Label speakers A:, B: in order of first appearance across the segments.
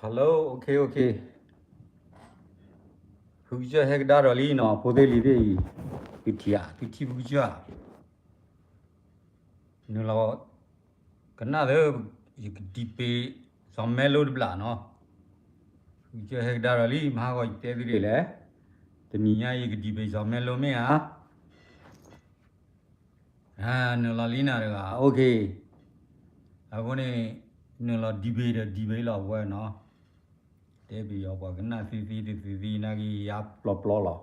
A: Hello, okay. Fuja hektar ali no, pode lide piti fuja. Nulo, kena de dipe samelo de bla no. Fuja hektar ali maha ko te dire le. Teniya dipe samelo me ha. Ha nulo lina de okay. Ako ne nulo dipe la wa no. Te bi yo ba kena sisi na ki ya plo lo.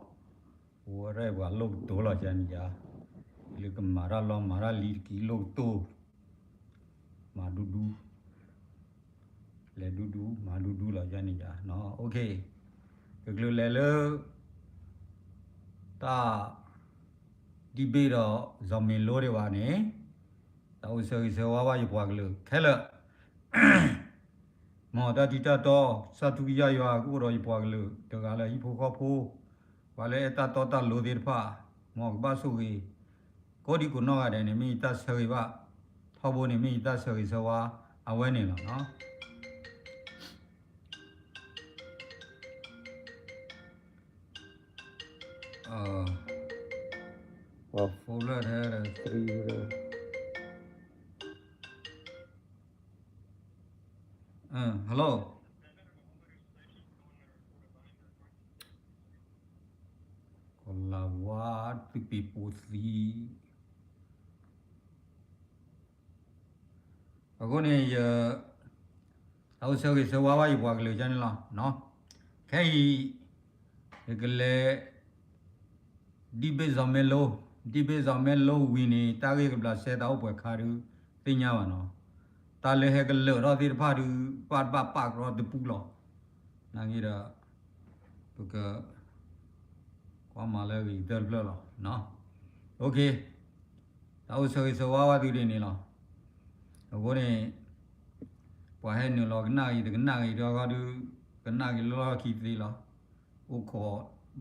A: Wo re wa lo do lo jan ya. Ilek mara li kilo to ma dudu le dudu ma dudu la jani ja no okay klo le ta di be do zomin lo de wa ne ta u so wa yi bwa klo khela mo da di ta to sa tu ya ya ku ro yi bwa klo to ga le yi pho kho pho wa le ta to ta lo de pha mo ba su gi ko di ko no ga de ne mi ta so yi ba thao bo ne mi ta so yi so wa a we ne lo no fuller hair 3 hello kolla what people see ako ne tao so ki so wa yi bwa klo jan lo no kai kle di be zamelo wi ni ta ge bla se ta bwa kha ru tin nya ba no ta le he kle ro ti pha ru pa ro de pu lo na ngi da bu ka kwa ma le wi del bla lo no okay tao so ki so wa tu de ni lo ako ne bwa he ni lo na yi do ga du na gi lo ki ti lo o kho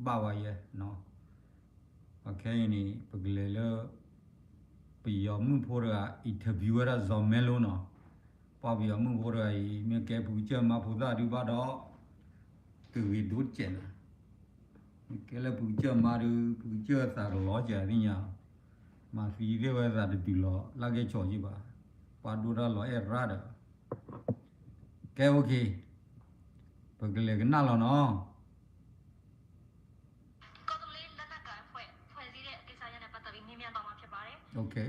A: ba wa ye no okay ni pagle lo pi yo mu pho ra interview ra zomelo no pa bi yo mu pho ra yi me ke bu che ma pho da du ba do tu wi du chen ke le bu che ma du bu che sa lo ja ni nya ma fi ge wa sa du lo la ge cho ji ba pa du ra lo e ra da ke okay pagle ke na lo no okay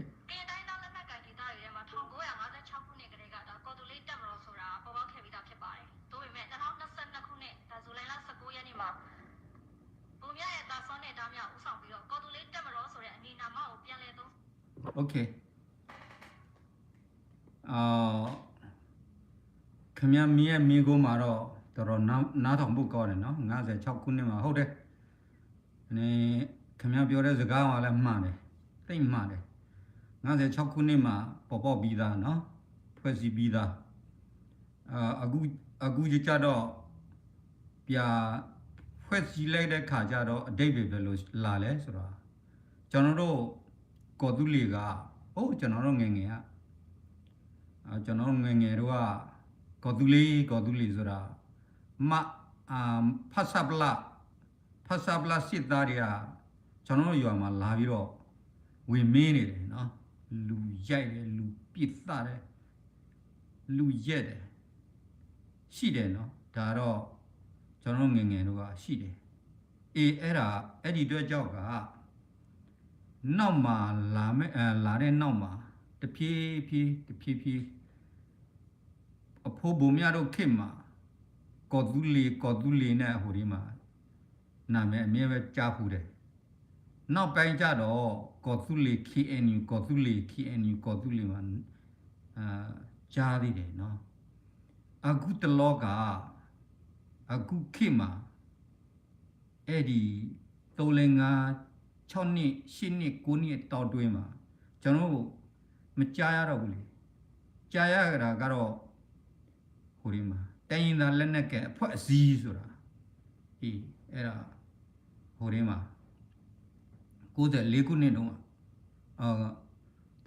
A: okay ခင်ဗျာမင်းရဲ့မင်းကိုမှာတော့တော်တော်နားထောင်ဖို့ကောင်းတယ်နော်56ခုနှစ်မှာဟုတ်တယ်အနေခင်ဗျာပြောတဲ့စကားကလည်းမှန်တယ်တိတ်မှန်တယ်56ခုနှစ်မှာပေါ်ပြီးသားနော်ဖွဲ့စည်းပြီးသားအခုကြတော့ပြဖွဲ့စည်းလိုက်တဲ့ခါကျတော့အတိတ်ပဲလို့လာလဲဆိုတော့ကျွန်တော်တို့ကော်တူလီကကျွန်တော်တို့ငယ်ငယ်တော့ကကော်တူလီဆိုတာမဖတ်ဆပ်လာစစ်သားတွေကကျွန်တော်တို့ရွာမှာလာပြီးတော့ဝင်မင်းနေတယ်နော်လူရိုက်တယ်လူပြစ်သားတယ်လူရက်တယ်ရှိတယ်နော်ဒါတော့ကျွန်တော်ငယ်တော့ကရှိတယ်အဲ့ဒီအတွက်ကြောင့်ကနောက်မှာလာတဲ့နောက်မှာတဖြည်းဖြည်းအဖိုးဘုံများတို့ခေတ်မှာကော်တူလီနဲ့ဟိုဒီမှာနာမည်အမြဲပဲကြားဖူးတယ်နောက်ပိုင်းကျတော့ကော်တူလီ KNU မှာကြားသေးတယ်နော်အခုတလောကအခုခေတ်မှာအဲ့ဒီ3လ5 6နှစ်8နှစ်9နှစ်တောက်တွင်းမှာကျွန်တော်တို့မကြားရတော့ဘူးလေကြားရတာကတော့ဟိုဒီမှာတိုင်းရင်သားလက်နက်ကအဖွဲ့အစည်းဆိုတာအဲ့ဒါဟိုဒီမှာ94ခုနှစ်တုန်းက1994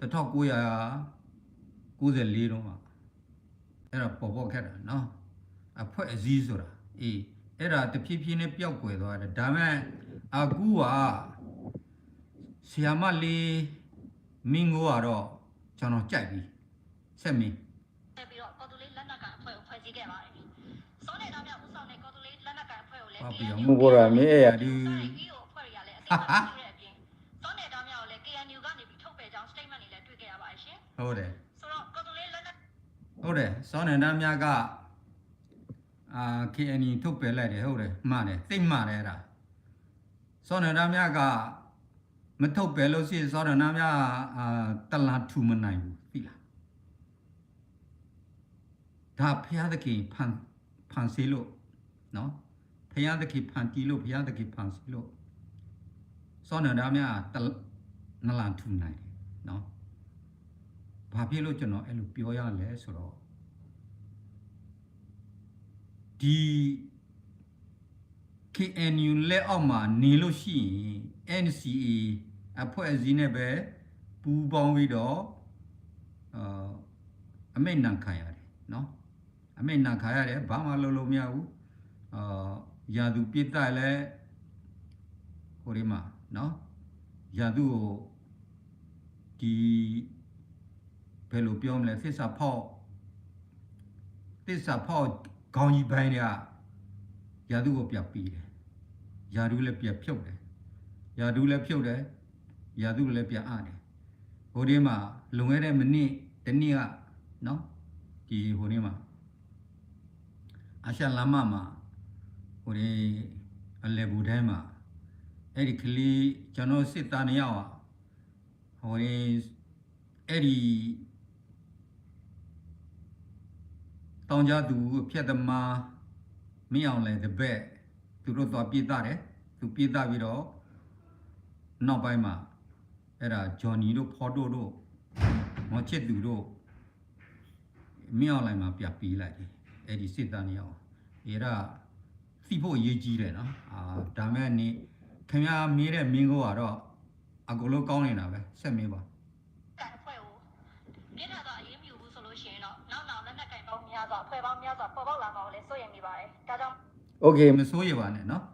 A: တုန်းကအဲ့ဒါပေါ်ခဲ့တာနော် အဖွဲ့အစည်းဆိုတာအဲ့ဒါတဖြည်းဖြည်းနဲ့ပျောက်ကွယ်သွားတယ်ဒါမဲ့အခုကဆီယာမလေးမင်းကိုကတော့ကျွန်တော်ကြိုက်ပြီဆက်မင်း
B: ပြီးတော့ကော်တူလေးလက်နက်ကအဖွဲ့ကိုဖွဲ့စည်းခဲ့ပါတယ်စောနေသားများဦးဆောင်တဲ့ကော်တူလေးလက်နက်ကအဖွဲ့ကိုလည်း
C: mu bora me e ya di
B: အဖွဲ့တွေကလည်းအသိအမှတ်ပြုတဲ့အပြင်စောနေသားများကိုလည်း KNU ကနေပြီးထုတ်ပယ်ကြောင်း statement တွေလည်းတွေ့ခဲ့ရပါတယ်ရှင်
A: ဟုတ်တယ်
B: ဆိုတော့ကော်တူလေးလက်နက်
A: ဟုတ်တယ်စောနေသားများကKNU ထုတ်ပယ်လိုက်တယ်ဟုတ်တယ်မှန်တယ်သိမှန်တယ်အဲ့ဒါစောနေသားများကမထုတ်ပယ်လို့ရှိရင်စောနေသားများတလာထူမနိုင်ဘူးသိလားဒါဖျားသခင်ဖန်စီလို့နော်ဖျားသခင်ဖန်တီလို့ဖျားသခင်ဖန်စီလို့စောနေသားများနလာထူနိုင်တယ်နော်ဘာဖြစ်လို့ကျွန်တော်အဲ့လိုပြောရလဲဆိုတော့ဒီ KNU လက်အောက်မှာနေလို့ရှိရင် NCA အဖွဲ့အစည်းနဲ့ပဲပူးပေါင်းပြီးတော့အမိန့်နှံခံရတယ်နော်အမိန့်နှံခံရတယ်ဘာမှလုပ်လို့မရဘူးရာသူပြစ်တိုက်လဲဟိုဒီမှာနော်ရာသူကိုဒီဘယ်လိုပြောမလဲသစ္စာဖောက်ခေါင်းကြီးပိုင်းတွေကရာသူကိုပြပြီးတယ်ရာသူလည်းပြဖြုတ်တယ်ရာသူလည်းဖြုတ်တယ်ရာသူလည်းပြအတယ်ဟိုဒီမှာလွန်ခဲ့တဲ့မိနစ်တနေ့ကနော်ဒီဟိုဒီမှာအရှာလမ်းမှာဟိုဒီအလေဘူးတိုင်းမှာအဲ့ဒီကလေးကျွန်တော်စစ်သားနေရောက်ဟိုဒီအဲ့ဒီတောင်ကြသူဖြတ်သမားမင်းအောင်လဲတပည့်သူတို့တော့ပြေးသားတယ်သူပြေးသားပြီးတော့နောက်ပိုင်းမှာအဲ့ဒါဂျော်နီတို့ဖော်တိုတို့မော်ချစ်သူတို့မင်းအောင်လိုင်းမှာပြပေးလိုက်တယ်အဲ့ဒီစစ်သားနေအောင်အဲ့ဒါစီဖို့ရေးကြီးတယ်နော်ဒါမဲ့နေခင်ဗျားမေးတဲ့မင်းကိုကတော့အကုန်လုံးကောင်းနေတာပဲဆက်မေးပါ
B: အဖွဲ့ကိုပြစ်ထတော့အရေးမယူဘူးဆိုလို့ရှိရင်တော့နောက်လက်နက်ကင်ပေါင်းများစွာဖွဲ့ပေါင်းများစွာပေါ်ပေါက်လာမှာကိုလည်းစိုးရိမ်မိပါတယ်ဒါကြောင့်
A: Okay မစိုးရိမ်ပါနဲ့နော်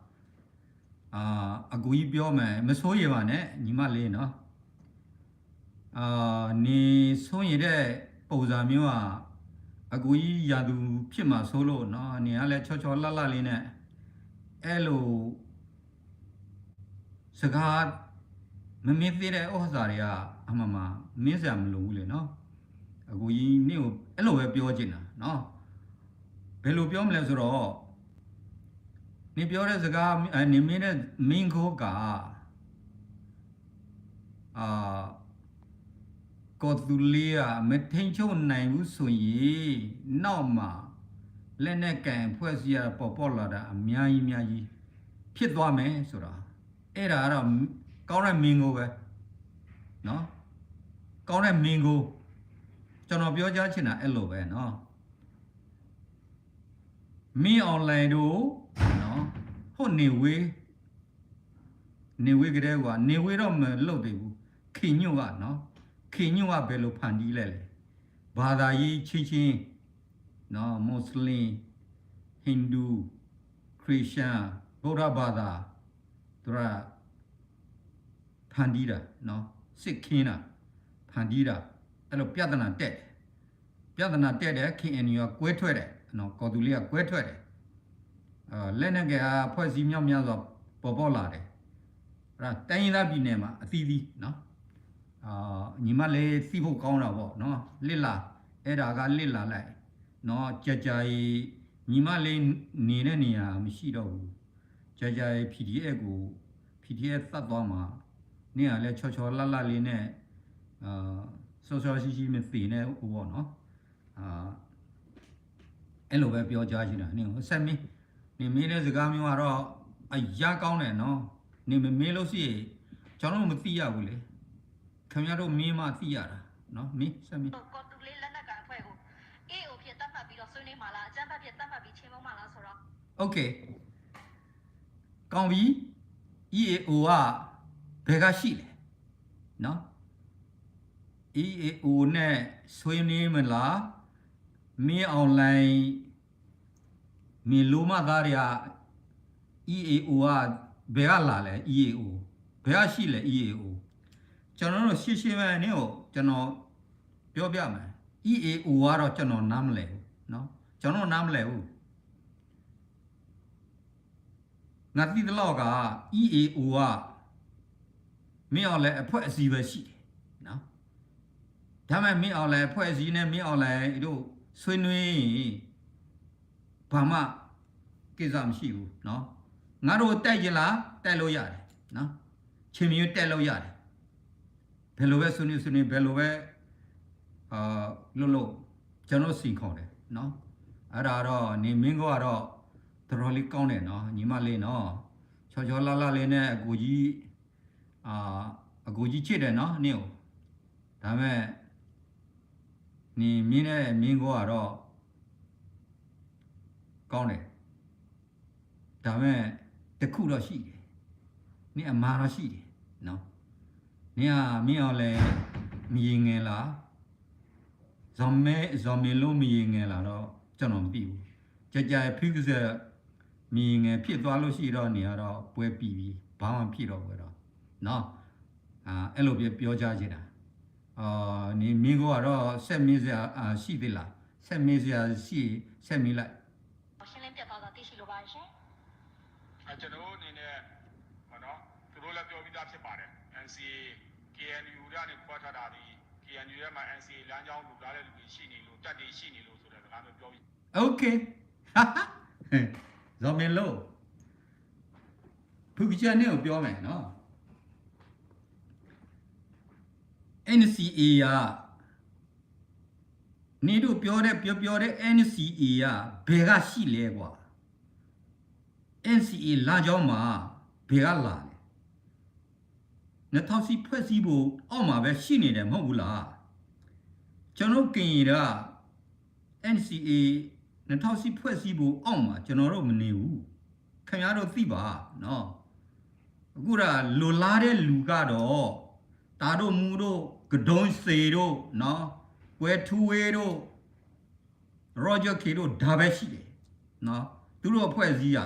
A: အကူကြီးပြောမယ်မစိုးရိမ်ပါနဲ့ညီမလေးနော်နေစိုးရိမ်တဲ့ပုံစံမျိုးကအကူကြီးရာသူဖြစ်မှာဆိုလို့နော်နေကလည်းချောလှလေးနဲ့အဲ့လိုစကားမမင်းသေးတဲ့ဥစ္စာတွေကအမှန်မှမင်းစရာမလိုဘူးလေနော်အကူကြီးနေကိုအဲ့လိုပဲပြောချင်တာနော်ဘယ်လိုပြောမလဲဆိုတော့နေပြောတဲ့စကားနေမင်းနဲ့မင်းခိုးကကော်တူလီယာမထိန်ချုံနိုင်ဘူးဆိုရင်နောက်မှာလက်နဲ့ကန်ဖွဲ့စည်းရပေါ်လာတာအများကြီးဖြစ်သွားမယ်ဆိုတာအဲ့ဒါကတော့ကောင်းတဲ့မင်းကိုပဲနော်ကောင်းတဲ့မင်းကိုကျွန်တော်ပြောကြားချင်တာအဲ့လိုပဲနော်မင်းအွန်လိုင်းတို့နော်ဟုတ်နေဝေးကလေးကနေဝေးတော့မလုပ်သေးဘူးခင်ညွတ်ကနော်ခင်ညွတ်ကဘယ်လိုဖန်တီးလဲဘာသာရေးချင်းနော်မွတ်စလင်ဟိန္ဒူခရစ်ယာန်ဗုဒ္ဓဘာသာသူကဖန်တီးတာနော်စစ်ခင်းတာဖန်တီးတာအဲ့လိုပြဿနာတက်တယ်KNUကကွဲထွက်တယ်နော်ကော်တူလေးကကွဲထွက်တယ်လက်နက်ကဖွဲ့စည်းမြောက်များစွာပေါ်လာတယ်အဲ့ဒါတိုင်းရင်းသားပြည်နယ်မှာအသီးသီးနော်ညီမလေးသိဖို့ကောင်းတာပေါ့နော်လစ်လာအဲ့ဒါကလစ်လာလိုက်နော်ကြာညီမလေးနေတဲ့နေရာမရှိတော့ဘူးကြာ PDF ကို PDF သတ်သွားမှာနေရာလဲချောလှလေးနဲ့စောရှိမသိနဲ့ဟိုပေါ့နော်အဲ့လိုပဲပြောကြားချင်တာနင်ဆက်မင်းနေမင်းတဲ့စကားမျိုးကတော့အရာကောင်းတယ်နော်နေမင်းလို့ရှိရင်ကျွန်တော်မသိရဘူးလေခင်ဗျားတို့မင်းမသိရတာနော်မင်းဆက်မင်း
B: ကော်တူလေးလက်နက်ကအဖွဲ့ကို AO ဖြစ်တတ်မှတ်ပြီးတော့ဆွေးနွေးမှာလားအကြမ်းဖက်ဖြစ်တတ်မှတ်ပြီးချင်းမုံမှာလားဆိုတော့
A: Okay ကောင်းပြီ EAO ကဘယ်ကရှိလဲနော် EAO နဲ့ဆွေးနွေးမလားမင်းအွန်လိုင်း မင်းလိုမသားတွေက EAO ကဘယ်ကလာလဲ EAO ဘယ်ကရှိလဲ EAO ကျွန်တော်တို့ရှင်းရှင်းပဲနည်းကိုကျွန်တော်ပြောပြမယ် EAO ကတော့ကျွန်တော်နားမလဲဘူးเนาะကျွန်တော်နားမလဲဘူးငါသိတဲ့လောက်က EAO ကမင်းအောင်လဲအဖွဲ့အစည်းပဲရှိတယ်เนาะဒါမှမင်းအောင်လဲအဖွဲ့အစည်းနဲ့မင်းအောင်လဲတို့ဆွေးနွေးဘာမှကိစ္စမရှိဘူးเนาะငါတို့တိုက်ကြလားတိုက်လို့ရတယ်เนาะချင်းမျိုးတိုက်လို့ရတယ်ဘယ်လိုပဲဆွေးနွေးဘယ်လိုပဲလို့ကျွန်တော်စီခေါ်တယ်เนาะအဲ့ဒါတော့နေမင်းကတော့တော်တော်လေးကောင်းတယ်เนาะညီမလေးเนาะချောချောလာလာလေးနဲ့အကူကြီးချစ်တယ်เนาะနင်းကိုဒါမဲ့နေမင်းနဲ့မင်းကတော့ကောင်းတယ်ဒါမဲ့တခုတော့ရှိတယ်နင်းအမှားတော့ရှိတယ်เนาะနင်းကမင်းအောင်လဲမရင်ငယ်လားဇော်မဲလို့မရင်ငယ်လားတော့ကျွန်တော်မသိဘူးကြဖိကစမရင်ငယ်ဖြစ်သွားလို့ရှိတော့နေရတော့ပွဲပြီဘာမှဖြစ်တော့ပွဲတော့เนาะအဲ့လိုပြောကြချင်တာနေမင်းကတော့ဆက်မင်းစရာရှိသေးလားဆက်မင်းစရာရှိဆက်မင်းလိုက်
B: ရှင်းလင်းပြသွားတာသိရှိလိုပါရှင်
D: ကျွန်တော်အနေနဲ့ဟောနော်သူတို့လည်းပြောပြီးသားဖြစ်ပါတယ် NCA KNU ကနေခွဲထားတာဒီ KNU ရဲ့မှာ NCA လမ်းကြောင်းလူလာတဲ့လူတွေရှိနေလို့တက်တွေရှိနေလို့ဆိုတဲ့စကားမျိုးပြောပြီး
A: Okay ဇော်မင်းလို့ဖူကချန်နဲ့ကိုပြောမယ်နော် NCA ကနေတို့ပြောတဲ့ NCA ဘယ်ကရှိလဲကွာ NCA လာကြောင်းမှာဘယ်ကလာလဲ2000စီဖွဲ့စည်းဖို့အောက်မှာပဲရှိနေတယ်မဟုတ်ဘူးလားကျွန်တော်ကင်ရ NCA 2000စီဖွဲ့စည်းဖို့အောက်မှာကျွန်တော်တို့မနေဘူးခင်ဗျားတို့သိပါနော်အခုကလိုလားတဲ့လူကတော့တာတို့မူတို့ကဒုံးစေတို့နော်ကွဲထူဝေးတို့ရောဂျာကီတို့ဒါပဲရှိတယ်နော်သူတို့အဖွဲ့အစည်းက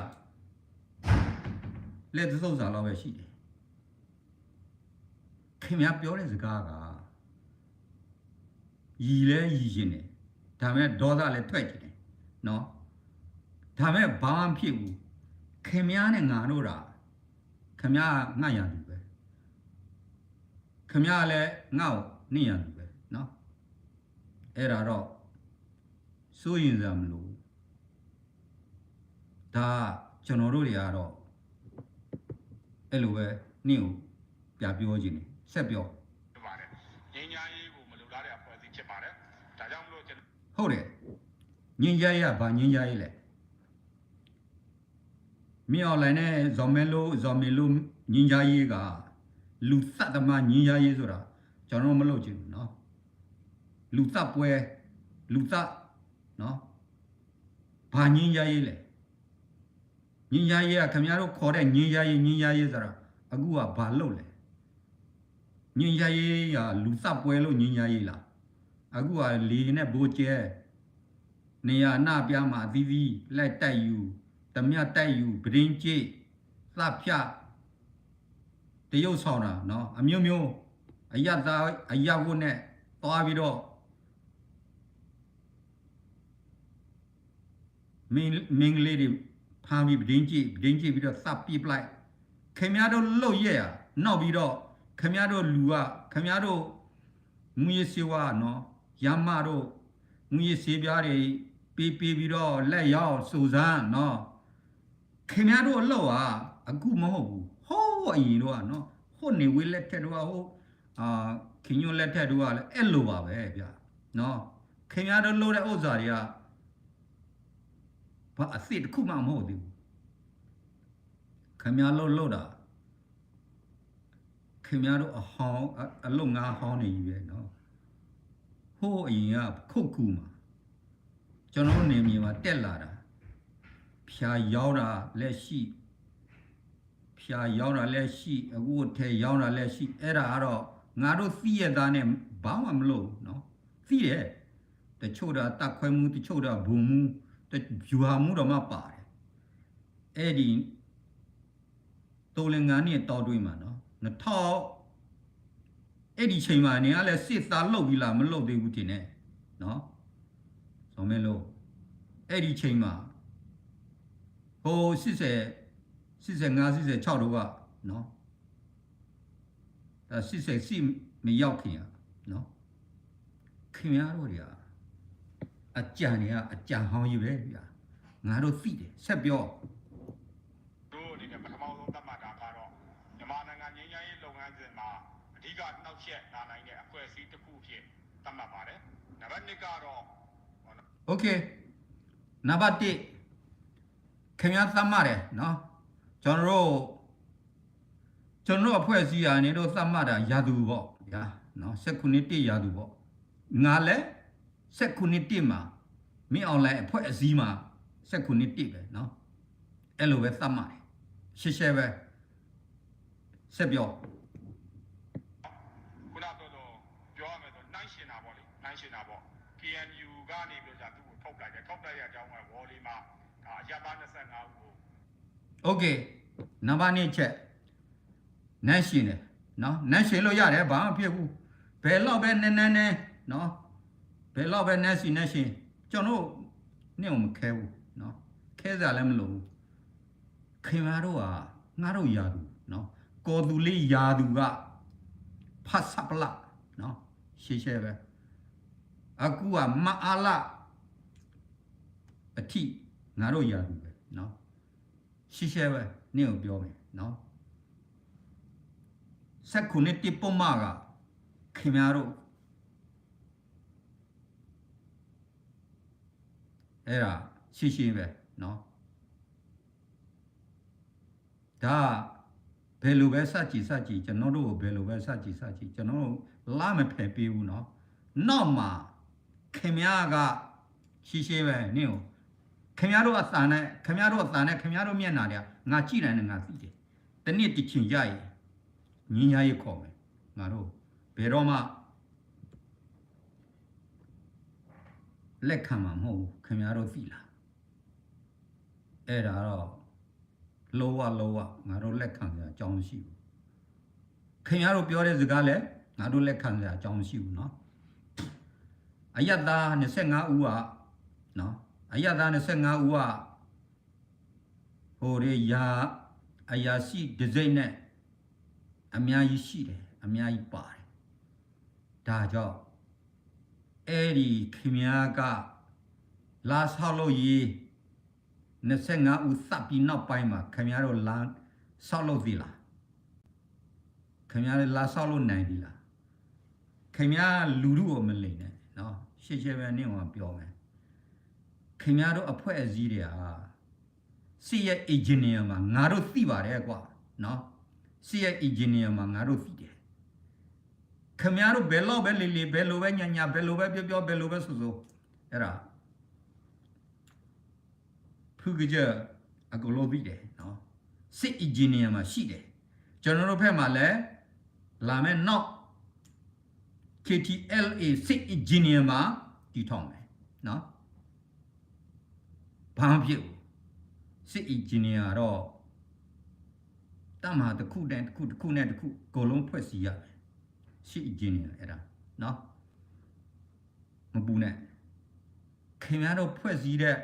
A: လက်သစုပ်စာလောက်ပဲရှိတယ်ခင်ဗျားပြောတဲ့စကားကရည်လဲရည်ရှင်တယ်ဒါမဲ့ဒေါသလည်းထွက်ကြတယ်နော်ဒါမဲ့ဘာမှဖြစ်ဘူးခင်ဗျားနဲ့ငါတို့တာခင်ဗျားငှက်ရသူပဲခင်ဗျားလည်းငါ့ကိုနှိမ့်ရသူပဲနော်အဲ့ဒါတော့စိုးရင်စရာမလိုဒါကျွန်တော်တို့တွေကတော့အဲ့လိုပဲနှင်းကိုပြပြောခြင်းနေဆက်ပြော
D: ဖြစ်ပါတယ်ငင်းညာရေးကိုမလိုလားတဲ့အဖွဲ့အစည်းဖြစ်ပါတယ်ဒါကြောင့်မလို့ကျွန်တော်
A: ဟုတ်တယ်ငင်းကြရေးကဘာငင်းကြရေးလဲမင်းအွန်လိုင်းနဲ့ဇော်မဲလို့ငင်းကြရေးကလူသတ်သမားငင်းကြရေးဆိုတာကျွန်တော်မလုပ်ချင်ဘူးเนาะလူသတ်ပွဲလူသတ်เนาะဘာငင်းကြရေးလဲငင်းကြရေးကခင်ဗျားတို့ခေါ်တဲ့ငင်းကြရေးဆိုတာအခုကဘာလုပ်လဲငင်းကြရေးကလူသတ်ပွဲလို့ငင်းကြရေးလားအခုကလေနဲ့ဘိုးကျဲနေရနာပြမှာအသီးသီးလက်တိုက်ယူတမြတ်တိုက်ယူပဒင်းကြည့်သတ်ဖြတ်တရုတ်ဆောင်တာเนาะအမျိုးမျိုးအယတ်သားအယတ်ဝတ်နဲ့သွားပြီးတော့မင်းကလေးတွေဖမ်းပြီးပဒင်းကြည့်ပြီးတော့သတ်ပြပလိုက်ခင်ဗျားတို့လှုပ်ရက်ရနောက်ပြီးတော့ခင်ဗျားတို့လူကခင်ဗျားတို့ငွေစေဝါเนาะရမတို့ငွေစေပြားတွေပေးပြီးတော့လက်ရောက်စူစမ်းเนาะခင်ဗျားတို့အလှုပ်อ่ะအခုမဟုတ်ဘူးဟိုးအရင်တော့เนาะဟိုနေဝေးလက်ထက်တော့ဟိုခင်ညွန့်လက်ထက်တော့လည်းအဲ့လိုပါပဲဗျเนาะခင်ဗျားတို့လှုပ်တဲ့ဥစ္စာတွေကဘာအစ်စ်တစ်ခုမှမဟုတ်သေးဘူးခင်ဗျားလှုပ်တာခင်ဗျားတို့အလုံငါဟောင်းနေပြီပဲเนาะဟိုးအရင်ကခုတ်ကူမှာကျွန်တော်နေမြေမှာတက်လာတာဖြာရောက်တာလက်ရှိအခုထဲရောက်တာလက်ရှိအဲ့ဒါကတော့ငါတို့သိရတာနဲ့ဘာမှမလုပ်เนาะသိတယ်တချို့တာတတ်ခွဲမှုတချို့တာဘုံမှုယူဟာမှုတော့မှပါတယ် အဲ့ဒီတိုလင်ငါနဲ့တော်တွေးမှာနော်အဲ့ဒီချိန်မှာနေကလည်းစစ်သားလှုပ်ပြီးလားမလှုပ်သေးဘူးတင်နေနော်ဆိုမဲလို့အဲ့ဒီချိန်မှာဟို85တို့ကနော်ဒါ80မရောက်ခင်อ่ะနော်ခင်ဗျားတို့တွေအကြံတွေကအကြံဟောင်းကြီးပဲဗျာငါတို့သိတယ်ဆက်ပြော
D: တို့အနေနဲ့ပထမဆုံးသတ်မှတ်တာကတော့မြန်မာနိုင်ငံငြိမ်းချမ်းရေးလုပ်ငန်းစဉ်မှာအဓိကနှောက်ယှက်လာနိုင်တဲ့အဖွဲ့အစည်းတစ်ခုဖြစ်သတ်မှတ်ပါတယ်။နံပါတ်2ကတော့
A: โอเคနံပါတ်1ခင်ဗျားသတ်မှတ်တယ်နော်ကျွန်တော်တို့အဖွဲ့အစည်းအနေနဲ့သတ်မှတ်တာရာသူပေါ့ဗျာနော်19ရာသူပေါ့ငါလည်း19မှာမင်းအွန်လိုင်းအဖွဲ့အစည်းမှာ19ပဲနော်အဲ့လိုပဲသတ်မှတ်တယ်ရှယ်ပဲဆက်ပြော
D: ခုနကတော့ပြောရမယ်ဆိုနိုင်ရှင်တာပေါ့လေနိုင်ရှင်တာပေါ့ KNU ကနေပြောကြသူ့ကိုထုတ်လိုက်တယ်ထုတ်လိုက်ရအကြောင်းကဝေါ်လီမှာဒါအရပါ25ဦးကို
A: โอเคနံပါတ်1ချက်နန်းရှင်တယ်နော်နန်းရှင်လို့ရတယ်ဘာမှဖြစ်ဘူးဘယ်တော့ပဲနန်းနော်ဘယ်တော့ပဲနန်းရှင်ကျွန်တော်နေအောင်မခဲဘူးနော်ခဲစားလည်းမလို့ခင်ဗျားတို့ကငါတို့ယာသူနော်ကော်သူလေးယာသူကဖတ်စပလာနော်ရှယ်ပဲအခုကမအားလာအထိငါတို့ယာသူပဲနော်ရှယ်ပဲနေကိုပြောမယ်နော်19တိပုံမကခင်ဗျားတို့အဲ့ဒါရှင်းပဲနော်ဒါဘယ်လိုပဲစကြည့်ကျွန်တော်တို့ဘယ်လိုပဲစကြည့်ကျွန်တော်တို့လာမဖယ်ပေးဘူးနော်နောက်မှာခင်ဗျားကရှင်းပဲနင်းကိုခင်ဗျားတို့အသံနဲ့ခင်ဗျားတို့မျက်နှာတွေကငါကြည့်တယ်ငါသိတယ်တနည်းတချင်ရရင်ညင်ညာရေးခေါ်မယ်ငါတို့ဘယ်တော့မှလက်ခံမှာမဟုတ်ဘူးခင်ဗျားတို့သိလားအဲ့ဒါတော့လောဝငါတို့လက်ခံကြအကြောင်းမရှိဘူးခင်ဗျားတို့ပြောတဲ့စကားလည်းငါတို့လက်ခံကြအကြောင်းမရှိဘူးเนาะအယတ်သား25ဦးကเนาะအယတ်သား25ဦးကဟိုရေယာအရာရှိဒဇိတ်နဲ့အများကြီးရှိတယ်အများကြီးပါတယ်ဒါကြောင့်အဲ့ဒီခင်ဗျားကလာဆောက်လို့ရေး25ဦးသတ်ပြီးနောက်ပိုင်းမှာခင်ဗျားတို့လာဆောက်လို့သေးလားခင်ဗျားလာဆောက်လို့နိုင်ပြီလားခင်ဗျားလူလူကိုမလိမ့်နဲ့နော်ရှယ်ပဲနေအောင်ပြောမယ်ခင်ဗျားတို့အဖွဲ့အစည်းတွေဟာစီရဲ့ engineer မှာငါတို့သိပါတယ်ကွာနော်စီရဲ့ engineer မှာငါတို့သိတယ်ခင်ဗျားတို့ဘယ်လောက်ပဲလေဘယ်လိုပဲညာဘယ်လိုပဲပြောဘယ်လိုပဲဆိုအဲ့ဒါဖူးကြအကလို့ပြီးတယ်နော်စစ် engineer မှာရှိတယ်ကျွန်တော်တို့ဘက်မှာလည်းလာမဲ့နောက် KTLA စစ် engineer မှာတည်ထောင်မယ်နော်ဘာမှဖြစ်ဘူးစစ် engineer တော့တမဟာတစ်ခုနဲ့တစ်ခုကိုလုံးဖွဲ့စည်းရတယ်စစ် engineer အဲ့ဒါနော်မပူနဲ့ခင်ဗျားတို့ဖွဲ့စည်းတဲ့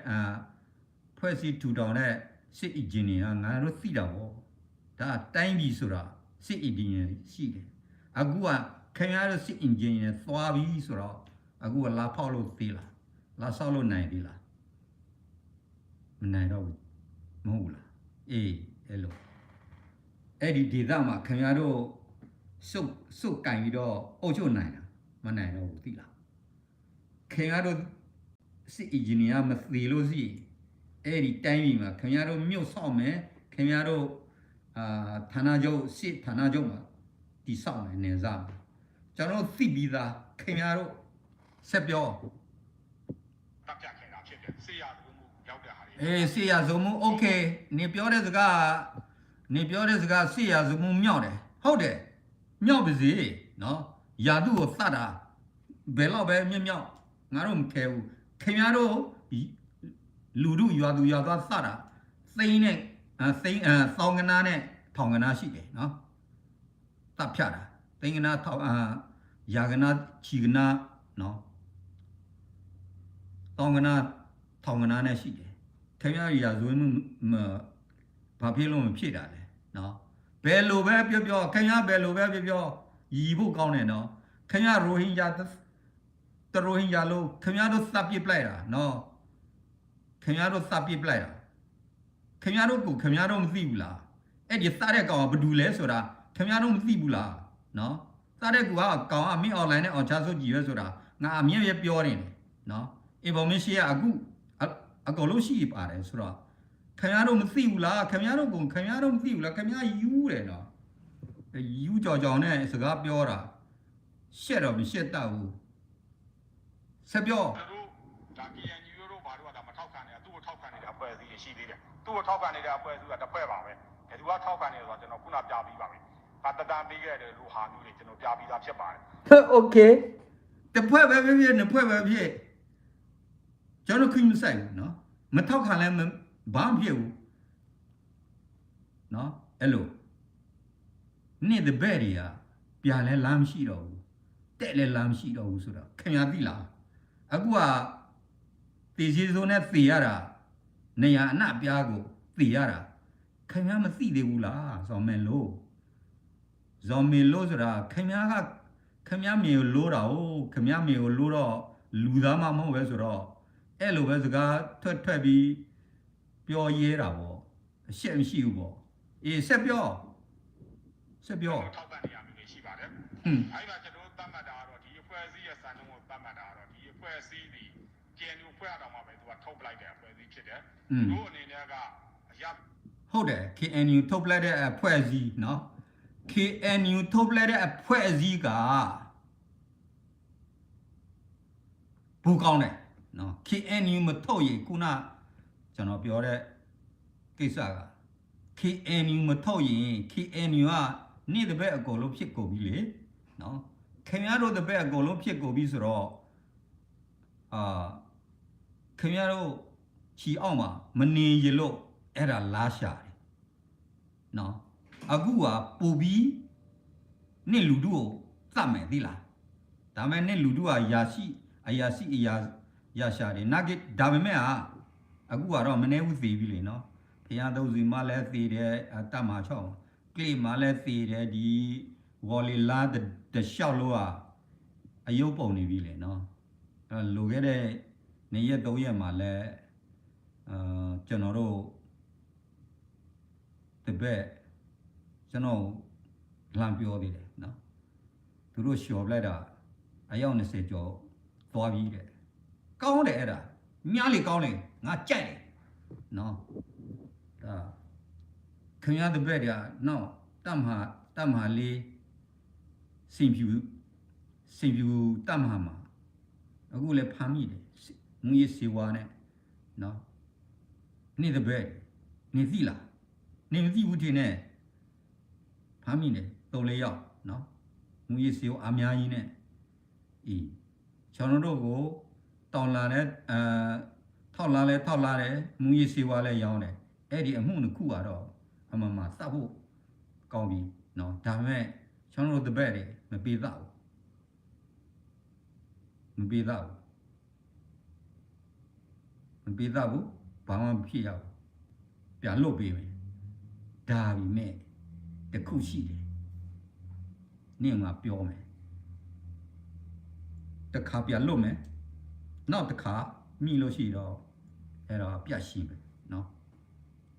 A: ဖွဲ့စည်းထူထောင်တဲ့စစ် engineer ငါတို့သိတာပေါ့ဒါတိုင်းပြည်ဆိုတာစစ် engineer ရှိတယ်အခုကခင်ဗျားတို့စစ် engineer သွားပြီဆိုတော့အခုကလာဖောက်လို့သေးလားလာဆောက်လို့နိုင်သေးလားမနိုင်တော့ဘူးမဟုတ်လားအေးအဲ့လိုအဲ့ဒီဒေသမှာခင်ဗျားတို့စုတ်ကင်ပြီးတော့အုပ်ချုပ်နိုင်တာမနိုင်တော့ဘူးသိလားခင်ဗျားတို့စစ် engineer မသိလို့ရှိအဲ့ဒီတိုင်းပြည်မှာခင်ဗျားတို့မြို့ဆောက်မယ်ခင်ဗျားတို့ဌာနချုပ်စစ်ဌာနချုပ်မှာတည်ဆောက်မယ်နေစားကျွန်တော်သိပြီးသားခင်ဗျားတို့ဆက်ပြော
D: တပ်ပြခဲ့တာဖြစ်တယ်ဆေးရသူမှုရောက်တဲ့ဟာတွေ
A: ဆေးရဇုံမှုโอเคနေပြောတဲ့စကားဆေးရဇုံမှုမြောက်တယ်ဟုတ်တယ်မြောက်ပါစေနော်ယာတုကိုသတ်တာဘယ်တော့ပဲမြောက်ငါတို့မခဲဘူးခင်ဗျားတို့လူတို့ရွာသူရွာသားသတ်တာသိန်းနဲ့ သိန်းသောင်းကနာနဲ့ထောင်ကနာရှိတယ်နော်တပ်ဖြတ်တာသိန်းကနာထောင်ရာကနာချီကနာနော်တောင်းကနာထောင်ကနာနဲ့ရှိတယ်ခင်ဗျားရာဇဝင်းမှုဘာဖြစ်လို့မဖြစ်တာလဲနော်ဘယ်လိုပဲပြောခင်ဗျားဘယ်လိုပဲပြောရီဖို့ကောင်းတယ်နော်ခင်ဗျားရိုဟင်ဂျာရိုဟင်ဂျာလို့ခင်ဗျားတို့စပ်ပစ်ပလိုက်တာနော်ခင်ဗျားတို့စပ်ပစ်ပလိုက်တာခင်ဗျားတို့ကိုခင်ဗျားတို့မသိဘူးလားအဲ့ဒီစားတဲ့ကောင်ကဘာတူလဲဆိုတာခင်ဗျားတို့မသိဘူးလားနော်စားတဲ့ကူကကောင်ကမင်း online နဲ့အောင်ချစုကြည့်ရဲဆိုတာငါအမြင်ရပြောနေတယ်နော် information ကအခုအကုန်လုံးရှိပါတယ်ဆိုတော့ခင်ဗျားတို့မသိဘူးလားခင်ဗျားတို့ကိုခင်ဗျားတို့မသိဘူးလားခင်ဗျားယူတယ်နော်ယူကြောင်နဲ့စကားပြောတာရှက်တော့မရှက်တတ်ဘူးဆက်ပြော
D: တို့ဒါ KNU တို့ဘာလို့ကဒါမထောက်ခံနေတာသူ့ကိုထောက်ခံနေတာအဖွဲ့အစည်းရှိသေးတယ်သူ့ကိုထောက်ခံနေတဲ့အဖွဲ့အစည်းကတစ်ဖွဲ့ပါပဲသူကထောက်ခံနေဆိုတော့ကျွန်တော်ခုနပြပြီးပါပြီဒါတတန်ပေးခဲ့တယ်လို့ဟာမျိုးတွေကျွန်တော်ပြပြီးသားဖြစ်ပါတယ်
C: โอเค
A: တစ်ဖွဲ့ပဲဖြစ်နှစ်ဖွဲ့ပဲဖြစ်ကျွန်တော်ခွင့်မဆိုင်ဘူးနော်မထောက်ခံလဲဘာမှဖြစ်ဘူးနော်အဲ့လိုနေ့တဲ့ဘက်တွေကပြလဲလမ်းမရှိတော့ဘူးတဲ့လဲလမ်းမရှိတော့ဘူးဆိုတော့ခင်ဗျာသိလားအခုကတေစီစိုးနဲ့သေရတာနေရအနှပြားကိုသေရတာခင်ဗျာမသိသေးဘူးလားဇော်မင်လို့ဆိုတာခင်ဗျာကခင်ဗျာမေကိုလို့တာဟုတ်ခင်ဗျာမေကိုလို့တော့လူသားမှမဟုတ်ပဲဆိုတော့အဲ့လိုပဲစကားထွက်ပြီးပြောရဲတာပေါ့အရှက်မရှိဘူးပေါ့အေးဆက်ပြော
D: ထောက်ခံနေရမျိုးရှိပါတယ်အဲ့မှာကျွန်တော်သတ်မှတ်တာကတော့ဒီအဖွဲ့အစည်းရဲ့စံနှုန်းကိုသတ်မှတ်တာကတော့ဒီအဖွဲ့အစည်းဒီ KNU ဖွဲ့တော်မှာပဲသူကထုတ်ပလိုက်တဲ့အဖွဲ့အစည်းဖြစ်တယ်တို့အနေနဲ့ကအရ
A: ဟုတ်တယ် KNU ထုတ်ပလိုက်တဲ့အဖွဲ့အစည်းเนาะ KNU ထုတ်ပလိုက်တဲ့အဖွဲ့အစည်းကဘူကောင်းတယ်เนาะ KNU မထုတ်ရင်ခုနကျွန်တော်ပြောတဲ့ကိစ္စက KNU မထုတ်ရင် KNU ကနေ့တစ်ပတ်အကုန်လုံးဖြစ်ကုန်ပြီလေเนาะခင်ဗျားတို့တစ်ပတ်အကုန်လုံးဖြစ်ကုန်ပြီဆိုတော့ခင်ဗျားတို့ချီအောင်မှာမနေရလို့အဲ့ဒါလားရှာတယ်နော်အခုကပူပြီးနေ့လူတို့ကိုသတ်မယ်သိလားဒါမဲ့နေ့လူတို့ကယာရှိရှာတယ်နာဂစ်ဒါပေမဲ့အခုကတော့မနေဘူးသေးပြီလေနော်ဖျားသုံးစီမလည်းသေးတယ်တတ်မှာချောင်းကလိမလည်းသေးတယ်ဒီဝေါ်လီလာတလျှောက်လို့အယုတ်ပုံနေပြီလေနော်လိုခဲ့တဲ့နေ့ရက်3ရက်မှာလဲကျွန်တော်တို့တပည့်ကျွန်တော်လမ်းပြောသေးတယ်နော်သူတို့လျှော်ပလိုက်တာအယောက်20ကျော်သွားပြီးတဲ့ကောင်းတယ်အဲ့ဒါမြားလေကောင်းလေငါကြိုက်တယ်နော်ဒါခင်ဗျားတပည့်တွေကနော်တတ်မှာလေးစင်ဖြူတတ်မှာအခုလည်းဖမ်းမိတယ်ငွေစီဝါနဲ့နော်နေ့တပည့်နေသိလားနေမသိဘူးထင်နဲ့ဖမ်းမိတယ်3-4ယောက်နော်ငွေစီဝါအများကြီးနဲ့ကျွန်တော်တို့ကိုတောင်းလာတဲ့ထောက်လာတယ်ငွေစီဝါလည်းရောင်းတယ်အဲ့ဒီအမှုတစ်ခုကတော့အမှန်မှစဖို့ကောင်းပြီနော်ဒါပေမဲ့ကျွန်တော်တို့တပည့်တွေမပေးတော့ဘူးဘာမှမဖြစ်ရဘူးပြန်လွတ်ပေးမယ်ဒါပေမဲ့တခုရှိတယ်နင့်ငါပြောမယ်တခါပြန်လွတ်မယ်နောက်တစ်ခါမိလို့ရှိတော့အဲ့တော့ပြတ်ရှိမယ်နော်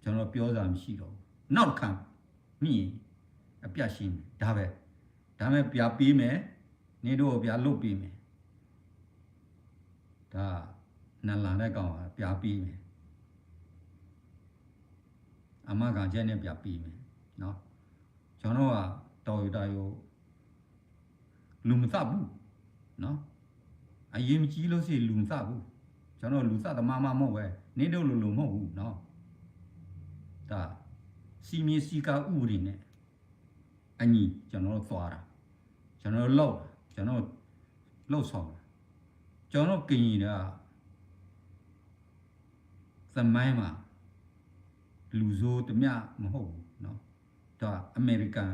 A: ကျွန်တော်ပြောစာမရှိတော့ဘူးနောက်တစ်ခါမိရင်အပြတ်ရှိမယ်ဒါမဲ့ပြပေးမယ်နေတို့ပြလွတ်ပေးမယ်ဒါနလန်တဲ့ကောင်ကပြပေးမယ်အမကကျက်နဲ့ပြပေးမယ်နော်ကျွန်တော်ကတော်ရရိုလူမသဘူးနော်အရင်မကြီးလို့ရှိလူမသဘူးကျွန်တော်လူသသမားမမဟုတ်ပဲနေတို့လူမဟုတ်ဘူးနော်ဒါစီမီစီကာဥပဒေနဲ့အညီကျွန်တော်သွားတာကျွန်တော်လောက်ဆောင်ကျွန်တော်ကင်ရီတာသမိုင်းမှာ လူဆိုးတမျှမဟုတ်ဘူးနော်ဒါအမေရိကန်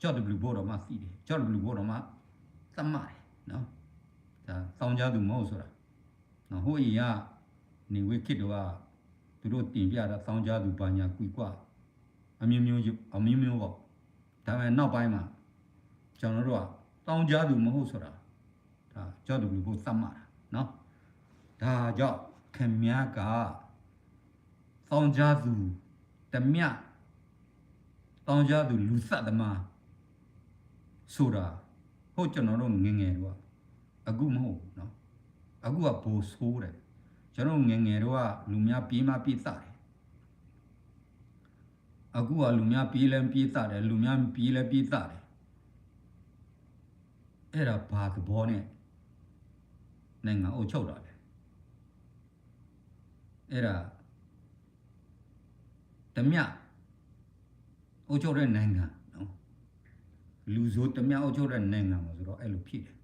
A: ကြော့တဘလူဘောတော့မှသိတယ်ကြော့တဘလူဘောတော့မှသတ်မှတ်တယ်နော်ဒါတောင်းကြသူမဟုတ်ဆိုတာနော်ဟိုအရင်ကနေဝိခစ်တော့ကသူတို့တင်ပြတာတောင်းကြသူဘာညာကွီကွာအမျိုးမျိုးပေါ့ဒါပေမဲ့နောက်ပိုင်းမှာကျွန်တော်တို့ကတောင်းကြသူမဟုတ်ဆိုတာဒါကြော့တဘလူဘောသတ်မှတ်တာနော်ဒါကြောင့်ခင်ဗျားကတောင်းကြသူတမျှတောင်းကြသူလူသတ်သမားဆိုတာဟုတ်ကျွန်တော်တို့ငငယ်တော့အခုမဟုတ်ဘူးเนาะအခုကဘိုးဆိုးတယ်ကျွန်တော်ငငယ်တော့လူများပြေးမပြေးသတယ်အခုကလူများပြေးလဲပြေးသတယ်လူများပြေးလဲပြေးသတယ်အဲ့ဒါဘာသဘောနဲ့နိုင်ငံအုပ်ချုပ်တာလဲအဲ့ဒါတမျှအုပ်ချုပ်တဲ့နိုင်ငံနော်လူဆိုတမျှအုပ်ချုပ်တဲ့နိုင်ငံမှာဆိုတော့အဲ့လိုဖြစ်တယ်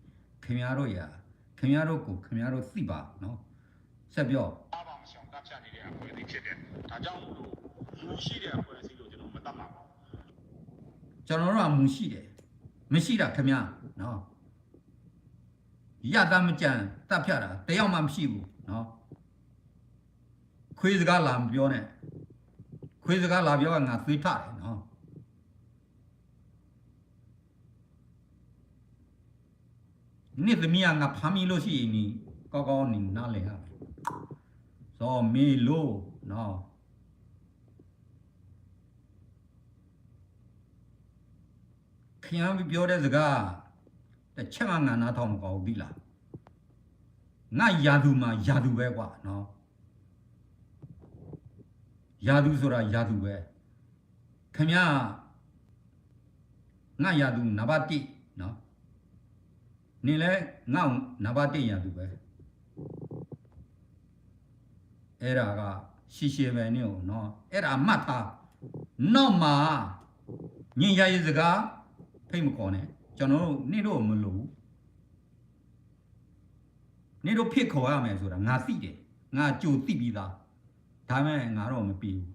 A: ခင်ဗျားတို့ကိုခင်ဗျားတို့သိပါနော်ဆက်ပြော
D: အားပါမရှောင်တတ်ဖြတ်နေတဲ့အဖွဲ့အစည်းဖြစ်တယ်ဒါကြောင့်မို့လို့လူရှိတဲ့အဖွဲ့အစည်းလို့ကျွန်တော်မတတ်မှာပါဘူး
A: ကျွန်တော်တို့ကမူရှိတယ်မရှိတာခင်ဗျာနော်ရတာမကြံတတ်ဖြတ်တာတယောက်မှမရှိဘူးနော်ခွေးစကားလာမပြောနဲ့ခွေးစကားလာပြောကငါသွေးထတယ်နော်နေ့သမီးကငါဖမ်းမိလို့ရှိရင်နီကောင်းနေနားလည်ရမယ်ဇော်မေလို့နော်ခင်ဗျားပြောတဲ့စကားတစ်ချက်မှငါနားထောင်မကောင်းဘူးပြီလားငါယာသူမှာယာသူပဲကွာနော်ယာသူဆိုတာယာသူပဲခင်ဗျားငါယာသူနံပါတ်1နော်နေလဲငါနံပါတ်1ယာသူပဲအဲ့ဒါကရှည်ပဲနေဦးနော်အဲ့ဒါမှတ်ထားနောက်မှာညင်ရရေးစကားဖိတ်မခေါ်နဲ့ကျွန်တော်တို့နေ့တော့မလို့နေ့တော့ဖြစ်ခေါ်ရမယ်ဆိုတာငါသိတယ်ငါကြိုသိပြီးသားဒါမဲ့ငါတော့မပြီးဘူး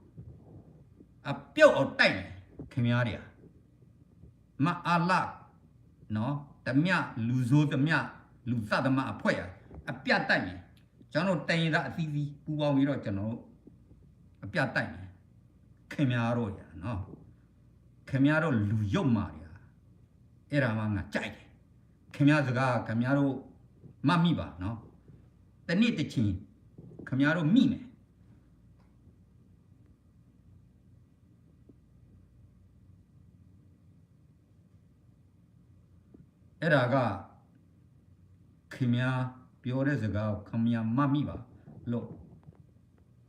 A: အပြုတ်အောင်တိုက်တယ်ခင်ဗျားတွေကမအားလာနော်တမျှလူဆိုးတမျှလူသတ်သမားအဖွဲ့အပြတ်တိုက်တယ်ကျွန်တော်တိုင်ရအသီးသီးပူပေါင်းပြီးတော့ကျွန်တော်အပြတ်တိုက်တယ်ခင်ဗျားတို့ရနော်ခင်ဗျားတို့လူရုပ်မာရအဲ့ဒါမှငါကြိုက်တယ်ခင်ဗျားစကားခင်ဗျားတို့မှတ်မိပါနော်တနေ့တစ်ချင်းခင်ဗျားတို့မိမယ်အဲ့ဒါကခင်ဗျားပြောတဲ့စကားကိုခင်ဗျားမှတ်မိပါလို့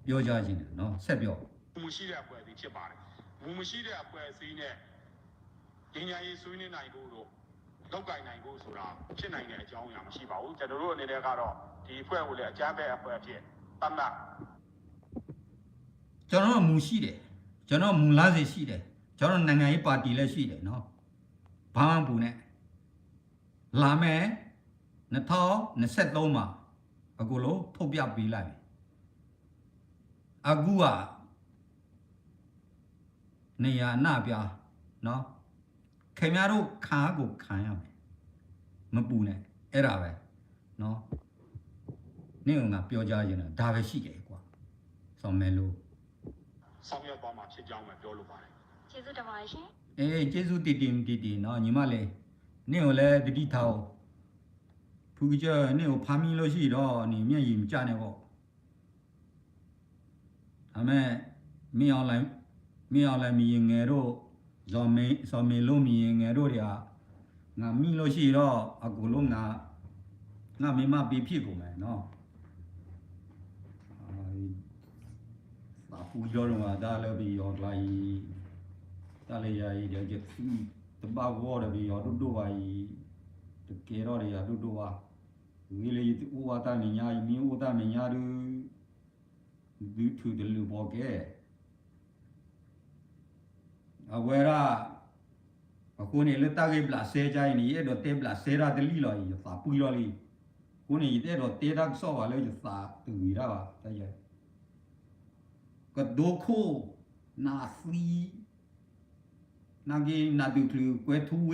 A: ပြောကြခြင်းတယ်နော်ဆက်ပြော
D: ဘူးမရှိတဲ့အဖွဲ့အစည်းဖြစ်ပါတယ်ဘူးမရှိတဲ့အဖွဲ့အစည်းနဲ့ဉာဏ်ရည်ဆွေးနွေးနိုင်ဖို့တော့လောက်ကင်နိုင်ဖို့ဆိုတာဖြစ်နိုင်တဲ့အကြောင်းအရာမရှိပါဘူးကျွန်တော်တို့အနေနဲ့ကတော့ဒီအဖွဲ့ကိုလည်းအကြမ်းဖက်အဖွဲ့အဖြစ်သတ်မှတ်
A: ကျွန်တော်မူရှိတယ်ကျွန်တော်မူလားစီရှိတယ်ကျွန်တော်နိုင်ငံရေးပါတီလည်းရှိတယ်နော်ဘာမှမပူနဲ့လာမယ်2023မှာအခုလို့ထုတ်ပြပေးလိုက်အခုကနေရနာပြနော်ခင်ဗျားတို့ခါကိုခံရမယ်မပူနဲ့အဲ့ဒါပဲနော်နင့်ကငါပြောကြရင်ဒါပဲရှိတယ်ကွာဆောင်းမဲလို့
D: ဆောင်ရွက်သွားမှာဖြစ်ကြောင်းပဲပြောလို့ပါတယ်
B: ကျေးဇူးတင်ပါတယ်ရှင်
A: ကျေးဇူးတည်နော်ညီမလေးနင့်ကိုလည်းတတိထားဖူးကြနင့်ကိုဖမ်းမိလို့ရှိတော့နေမျက်ရည်မကျနဲ့ပေါ့ဒါမဲ့မင်းအောင်လိုက်မြင်ငယ်တို့ဇော်မေလို့မြင်ငယ်တို့တွေကငါမိလို့ရှိတော့အခုလုံးငါမိမပြီးဖြစ်ကုန်မယ်နော်ဖူးကြောတော့ဒါလည်းပြီးရောလိုက်ဒါလည်းရည်တဲ့ကျတဘာဝရပြီးရောတို့ပါကြီးတကယ်တော့ရတို့ပါဝီလေဥဝတာမညာမင်းဥတာမညာဒီထူတယ်လို့บอกခဲ့အဝဲရအခုနေလက်တကေပလာဆေချိုင်းနေရတော့တေပလာဆေရာတလီလော်ရပါပူရော်လီကိုနေတဲ့တော့တေdakဆောပါလေရသာတူရပါတဲ့ ก็โดโคนาซีนาเกนาดูคลือกวยทูเว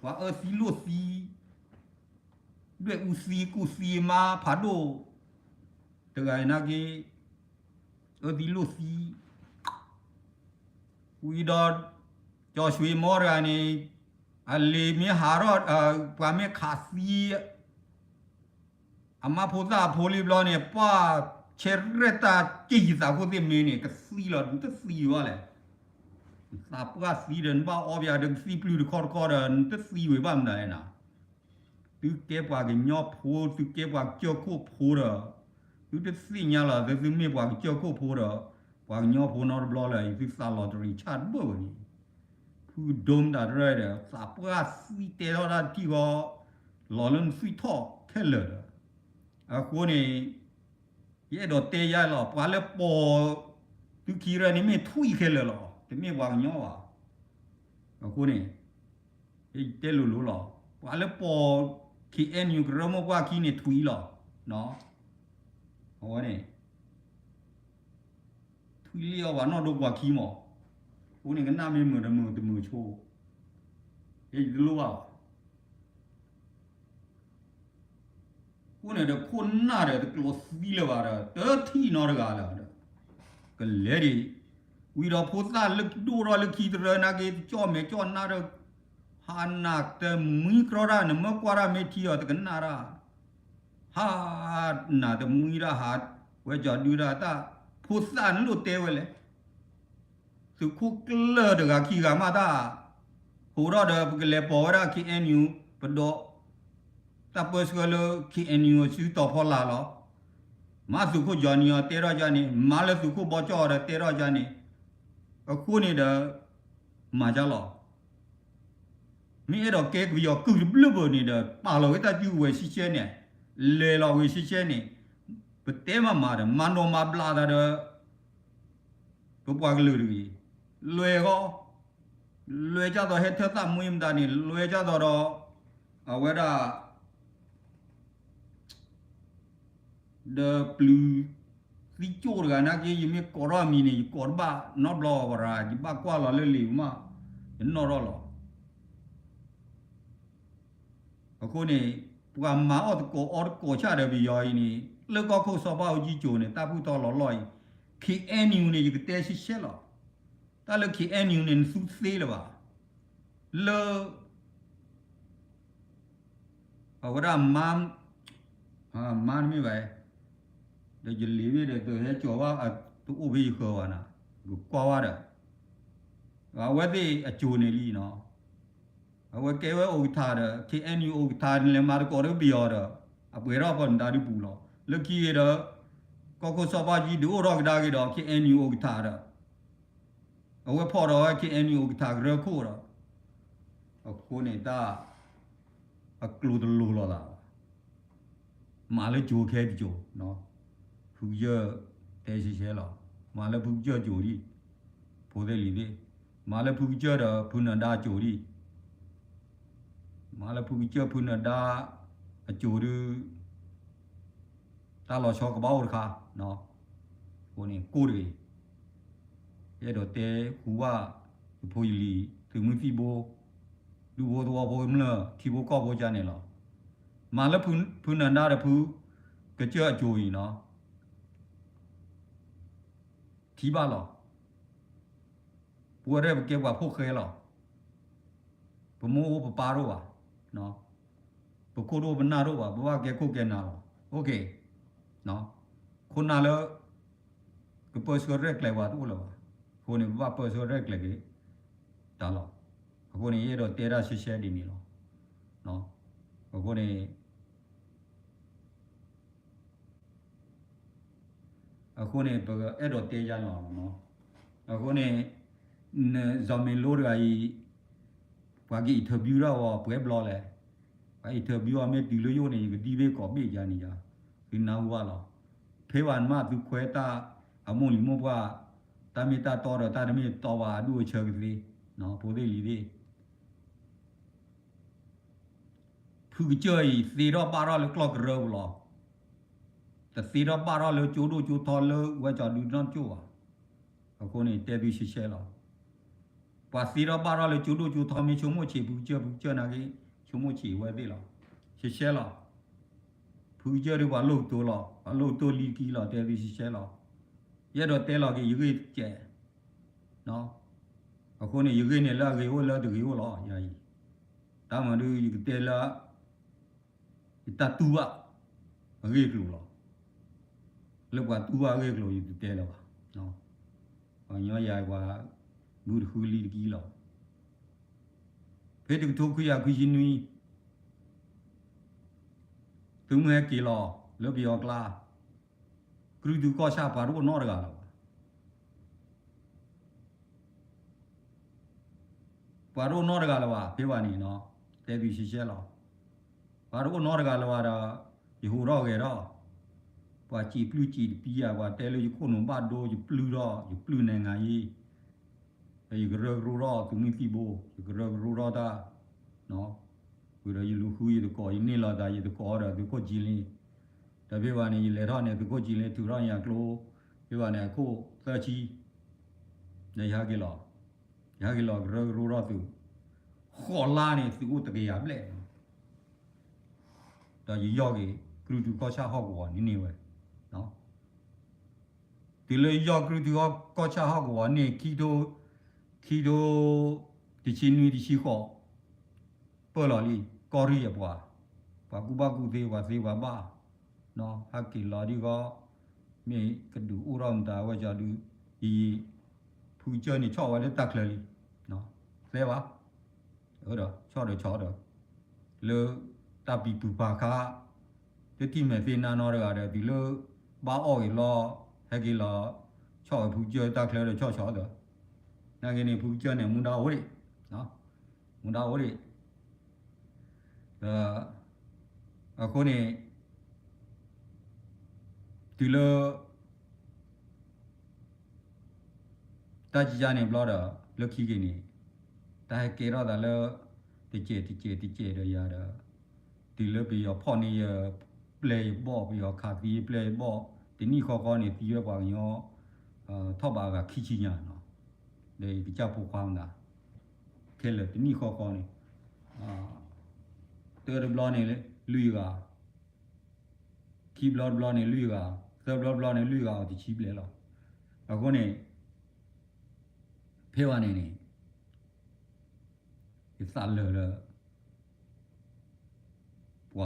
A: ว่าซีโลซีด้วยอุซีกูซีมาผาโดแต่ไงนาเกซีโลซีวีดอจอชวีมอร์นี่อันเลมีหารอดกว่ามีขาซีอามาพูดาโพลีบลอเนี่ยป้าเชรเรตาจีสาวคนที่มีเนี่ยก็ซีหลอดมันจะซีวะเลยสาปก็ซีเดินบ้าออบยาดึงซีพลูดคอร์เดินจะซีไว้บ้างไหนนะtuเก็บว่ากินยอโพtuเก็บว่าเจ้าโคโพเด้อtuจะซีเนี่ยล่ะจะซีไม่ว่าเจ้าโคโพเด้อว่ายอโพนอร์บลอเลยที่ซาลอดริชาร์ดบ่นี่ผู้ดมดาเรเด้อสาปก็ซีเตลอดที่ก็หล่อเล่นซีทอแค่เลยအခုနေရဲ့တော့တေးရလောပွာလဲပေါ်သူခီရနေမေထွိခဲလလောတမေဝါညောပါအခုနေတဲလူလူလောပွာလဲပေါ်ခီအန်ယူဂရမကွာခီနေထွိလောနော်ဟောနေထွိလျောပါနော်တော့ကွာခီမောခုနေကနာမေမတမတမချိုးဒီလိုပါခုနေတော့ခုနာတယ်ကလောစီလပါတော့တတိနော်ရကလာကလေဒီဝီတော့ဖိုးသားလက်ဒူရလက်ခီတရနာကေကြောမေကြောနာရဟာနာတမီကရနမကွာရမေတီရတကနာရာဟာနာတမီရာဟာဝဲကြောဒူရာတာဖိုးသားလို့တဲဝဲလေစုခုကလဒကခီကမာတာဟိုတော့ကလေပေါ်ရာခီအန်ယူပဒေါแต่เปิดสกอลคีเอ็นยูชื่อต่อพอลาหรอมาสุขุจอนีเตระจานี่มาเลสุขุบอจอเตระจานี่ก็คู่นี่เด้อมาจ้าหรอมีเอดอกเกกวิยกุบลุบนี่เด้อปาโลวิตาจูเวชิเชเนี่ยเลลอเวชิเชนี่ปเตมาเด้อมันโนมาบลาเด้อก็ปวากลือดีลวยก็ลวยจ้าต่อเฮ็ดเทตามุยมดานี่ลวยจ้าต่อรอเอาเวลาthe blue ที่โจรกันนะที่ยังไม่กอรามีนี่กอดบ้านอดรอวะราจิบ้ากว่าเราเลี้ยวมาเห็นนอรอหรอအခုနေပူကမာအော့ကိုချတယ်ပြီးရောင်းနေလောက်ကောက်ခုစောပါအကြီးကျိုးနေတာဘူးတော်လော်လော် KNU နေကတဲရှိရှက်လောတာလ KNU နေစုသေးလပါလောအဝရမမ်မန်မိပဲเดี๋ยวจะลีวิเดี๋ยวตัวเนี้ยจ่อว่าตัวอุบิเหตุนะกูกลัวว่าเด้อว่าเวทีจูนี่ลีเนาะว่าเกว่าอุทาเด้อ KNU อุทาเนี่ยมาก็เรื่องบิอเด้อเวรอปนดาดิปูลอลึกกี้เด้อก็สอบจีดูรอกดากีดอ KNU อุทาเด้อว่าพอรอ KNU อุทาเรื่องคู่เด้อคู่นี่ตากลูดลูลอล่ะมาเลยจูแค่จูเนาะผู้เยอะแต่เฉยๆหรอมาแล้วผู้เยอะจูดิผู้ได้หลีดิมาแล้วผู้เยอะเด้อผู้นันดาจูดิมาแล้วผู้เยอะผู้นันดาจูดิตาหล่อชอกระเบ้าหรือคะเนาะคนนี้กู้ดิเดี๋ยวเตะหัวผู้หลีถึงมือฟีโบดูโบตัวโบมันเลยที่โบก็โบจานเนี่ยหรอมาแล้วผู้นันดาเด้อผู้ก็เจอจูอีเนาะที่บ้านหรอปัวได้เก็บว่าพวกเคยหรอปะโมปะปารู้ว่ะเนาะปะโคโดมันน่ารู้ว่ะเพราะว่าแกโคแกน่าหรอโอเคเนาะคนน่าแล้วก็เปิดสกอร์แรกเลยว่ะทุกคนว่ะคนนี้ว่าเปิดสกอร์แรกเลยกี่ตาหรอคนนี้เดี๋ยวเตะได้เฉยๆดีนี่หรอเนาะคนนี้အခုနေအဲ့တော့တေးကြလောနော်အခုနေဇော်မင်လို့ရာကြီးဘာကြီးအင်တာဗျူးတော့ပွဲဘလော့လဲဘာအင်တာဗျူးအမေဒီလိုယိုနေဒီဘေးကောပေးကြနေကြဒီနာဝါလောဖေးဝန်မသူခွဲတာအမုံလီမောဘွားတာမီတာတော်တာတမီတော်ပါဒူချေကလေးနော်ပိုသေးလီလေးဖူကြွေစီတော့ပါတော့လကလော့ကရောလော แต่สีเราบ้าเราเลยจูดูจูทอเลยว่าจะดูน้องจูอ่ะคนนี้เตบิชิเชลว่าสีเราบ้าเราเลยจูดูจูทอมีชั่วโมงชีบุเจอนะกี่ชั่วโมงชีว่าได้หรอชิเชลผู้เจอหรือว่าลูกตัวหรอว่าลูกตัวลีกีหรอเตบิชิเชลยัดเตะหรอกี่ยุกิเจเนาะคนนี้ยุกิเนี่ยละกี่วันละตัวกี่วันหรอยายตามมาดูยุกิเตะละตัดตัวกี่กิโลแล้วว่าตัวกี่กิโลยุกิเตะละเนาะวันนี้ยายว่าบูดคุลีกี่หรอเพชรทุกคุยคุยนุ้ยถึงเมื่อกี่หรอแล้วไปออกลาครูดูก็ชาปารุนอร์กันปารุนอร์กันละวะเพื่อนนี่เนาะแต่ดูชิเชลปารุนอร์กันละวะอยู่หัวเราะกันละว่าจีปลุจีปีอะว่าแต่เลยอยู่คนหนุ่มบ้านโดอยู่ปลุละอยู่ปลุในไงอยู่กระเรื่องรู้รอดถึงมีที่โบอยู่กระเรื่องรู้รอดได้เนาะคือเราอยู่ลูกคุยตัวก่อยินนี่เราได้อยู่ตัวก่อเราตัวก่อจีนแต่เพื่อนนี่เลยท่านเนี่ยตัวก่อจีนเลยตัวเราอย่างกลัวเพื่อนเนี่ยคู่เสื้อชีในยากิโลกระเรื่องรู้รอดตัวข้อล้าเนี่ยตัวตะเกียบเลยแต่ยี่ยอกี่ครูตัวก่อชาหอกว่านี่เว้ยเนาะที่เลยยอกครูตัวก่อชาหอกว่านี่คิดดูที่ชินุยที่ชิขอเปิดหล่อลีกอรีอ่ะป่ะป่ะกูบ้ากูเทว่าเทว่าบ้าเนาะฮักกิลอดีก็มีกระดูอุรามตาว่าจะดูอีผู้เจอนี่ชอบว่าได้ตักเลยเนาะเสียวะเด้อชอบเด้อเลยตาปีปูปาคาที่แม่เฟนานอร์ก็ได้ที่เลยบ้าอ้อยรอฮักกิลอชอบผู้เจอตักเลยชอบเด้อนั่นก็นี่ผู้เจอเนี่ยมุนดาวดิเนาะมุนดาวดิคนนี้ที่เลยตาจีจานี่บล็อดเลิกขี้กินนี่แต่ให้เกล้าแต่เลยติเจเดียร์ที่เลยไปยอพ่อนี่เพลย์บอลไปยอคาฟีเพลย์บอลที่นี่เขานี่ที่ว่าอย่างท่อบากขี้ชี้เนี่ยเนาะเดี๋ยวไปจับผู้ความนะเคเลยที่นี่เขานี่เตอร์บล็อดนี่เลยลุยกันคีบล็อดนี่ลุยกันเซอร์บล็อดนี่ลุยกันที่ชีบเลยล่ะแล้วก็นี่เพื่อนนี่สั่นเลยปัว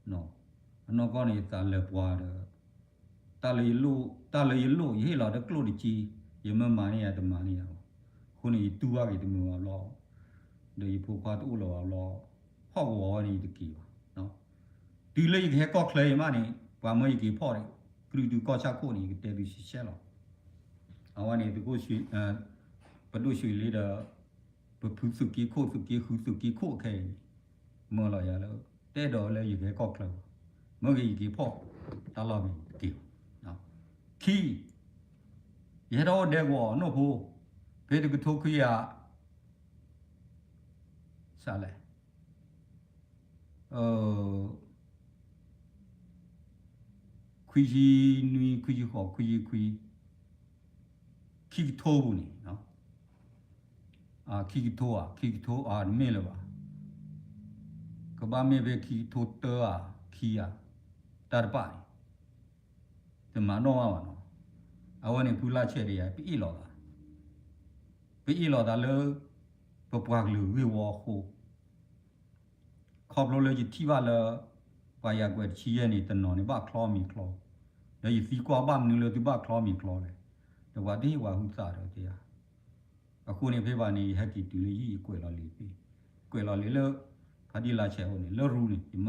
A: เนาะน้องก็นี่สั่นเลยปัวเด้อตาเลยลู่ยี่หล่อเด็กลู่ดิจียังไม่มาเนี่ยแต่มาเนี่ยคนนี้ตัวกี่ตัวมือเราเดี๋ยวผู้ควาตัวเราพ่อวัวนี่ตะกี้เนาะตีเลยแค่ก็เคยมานี่ว่าไม่กี่พ่อเลยคือดูก็ชักคนนี่เดี๋ยวดูสิเช่หรอเอาวันนี้ตัวกูช่วยประตูช่วยเลยเด้อผู้สุกี้โคสุกี้โคแค่เมื่อไรแล้วแต่ดอเลยอยู่แค่ก็เคยเมื่อกี่พ่อตลอดมีกี่เนาะขี้ยัดเอาเด็กว่าโน้ผู้เพื่อที่จะทุกข์ยาสาเลยคุยนุยคุยขอคุยขี้โทบุนี่เนาะขี้โทไม่เลยว่ะก็บ้าไม่ไปขี้โทเตอขี้ตาร์ป้าแต่มาโน่ว่าเนาะเอาวันนี้พูดละเฉยๆไปอีหลอดเลยปะปากหรือวิวโคขอบเราเลยจิตที่ว่าเลยไปอยากเวทชี้นี่ตนนนี่บ้าคลอมีคลอแล้วอยู่สีกว่าบ้านนึงเลยที่บ้าคลอมีคลอเลยแต่ว่าที่ว่าหุ่นสาเดียวအခုနေဖေးပါနေဟက်တီတူလေးကြီးကွယ်လာလေးပြီကွယ်လာလေးလို့ဖာဒီလာချေဟိုနေလောရူနေဒီမ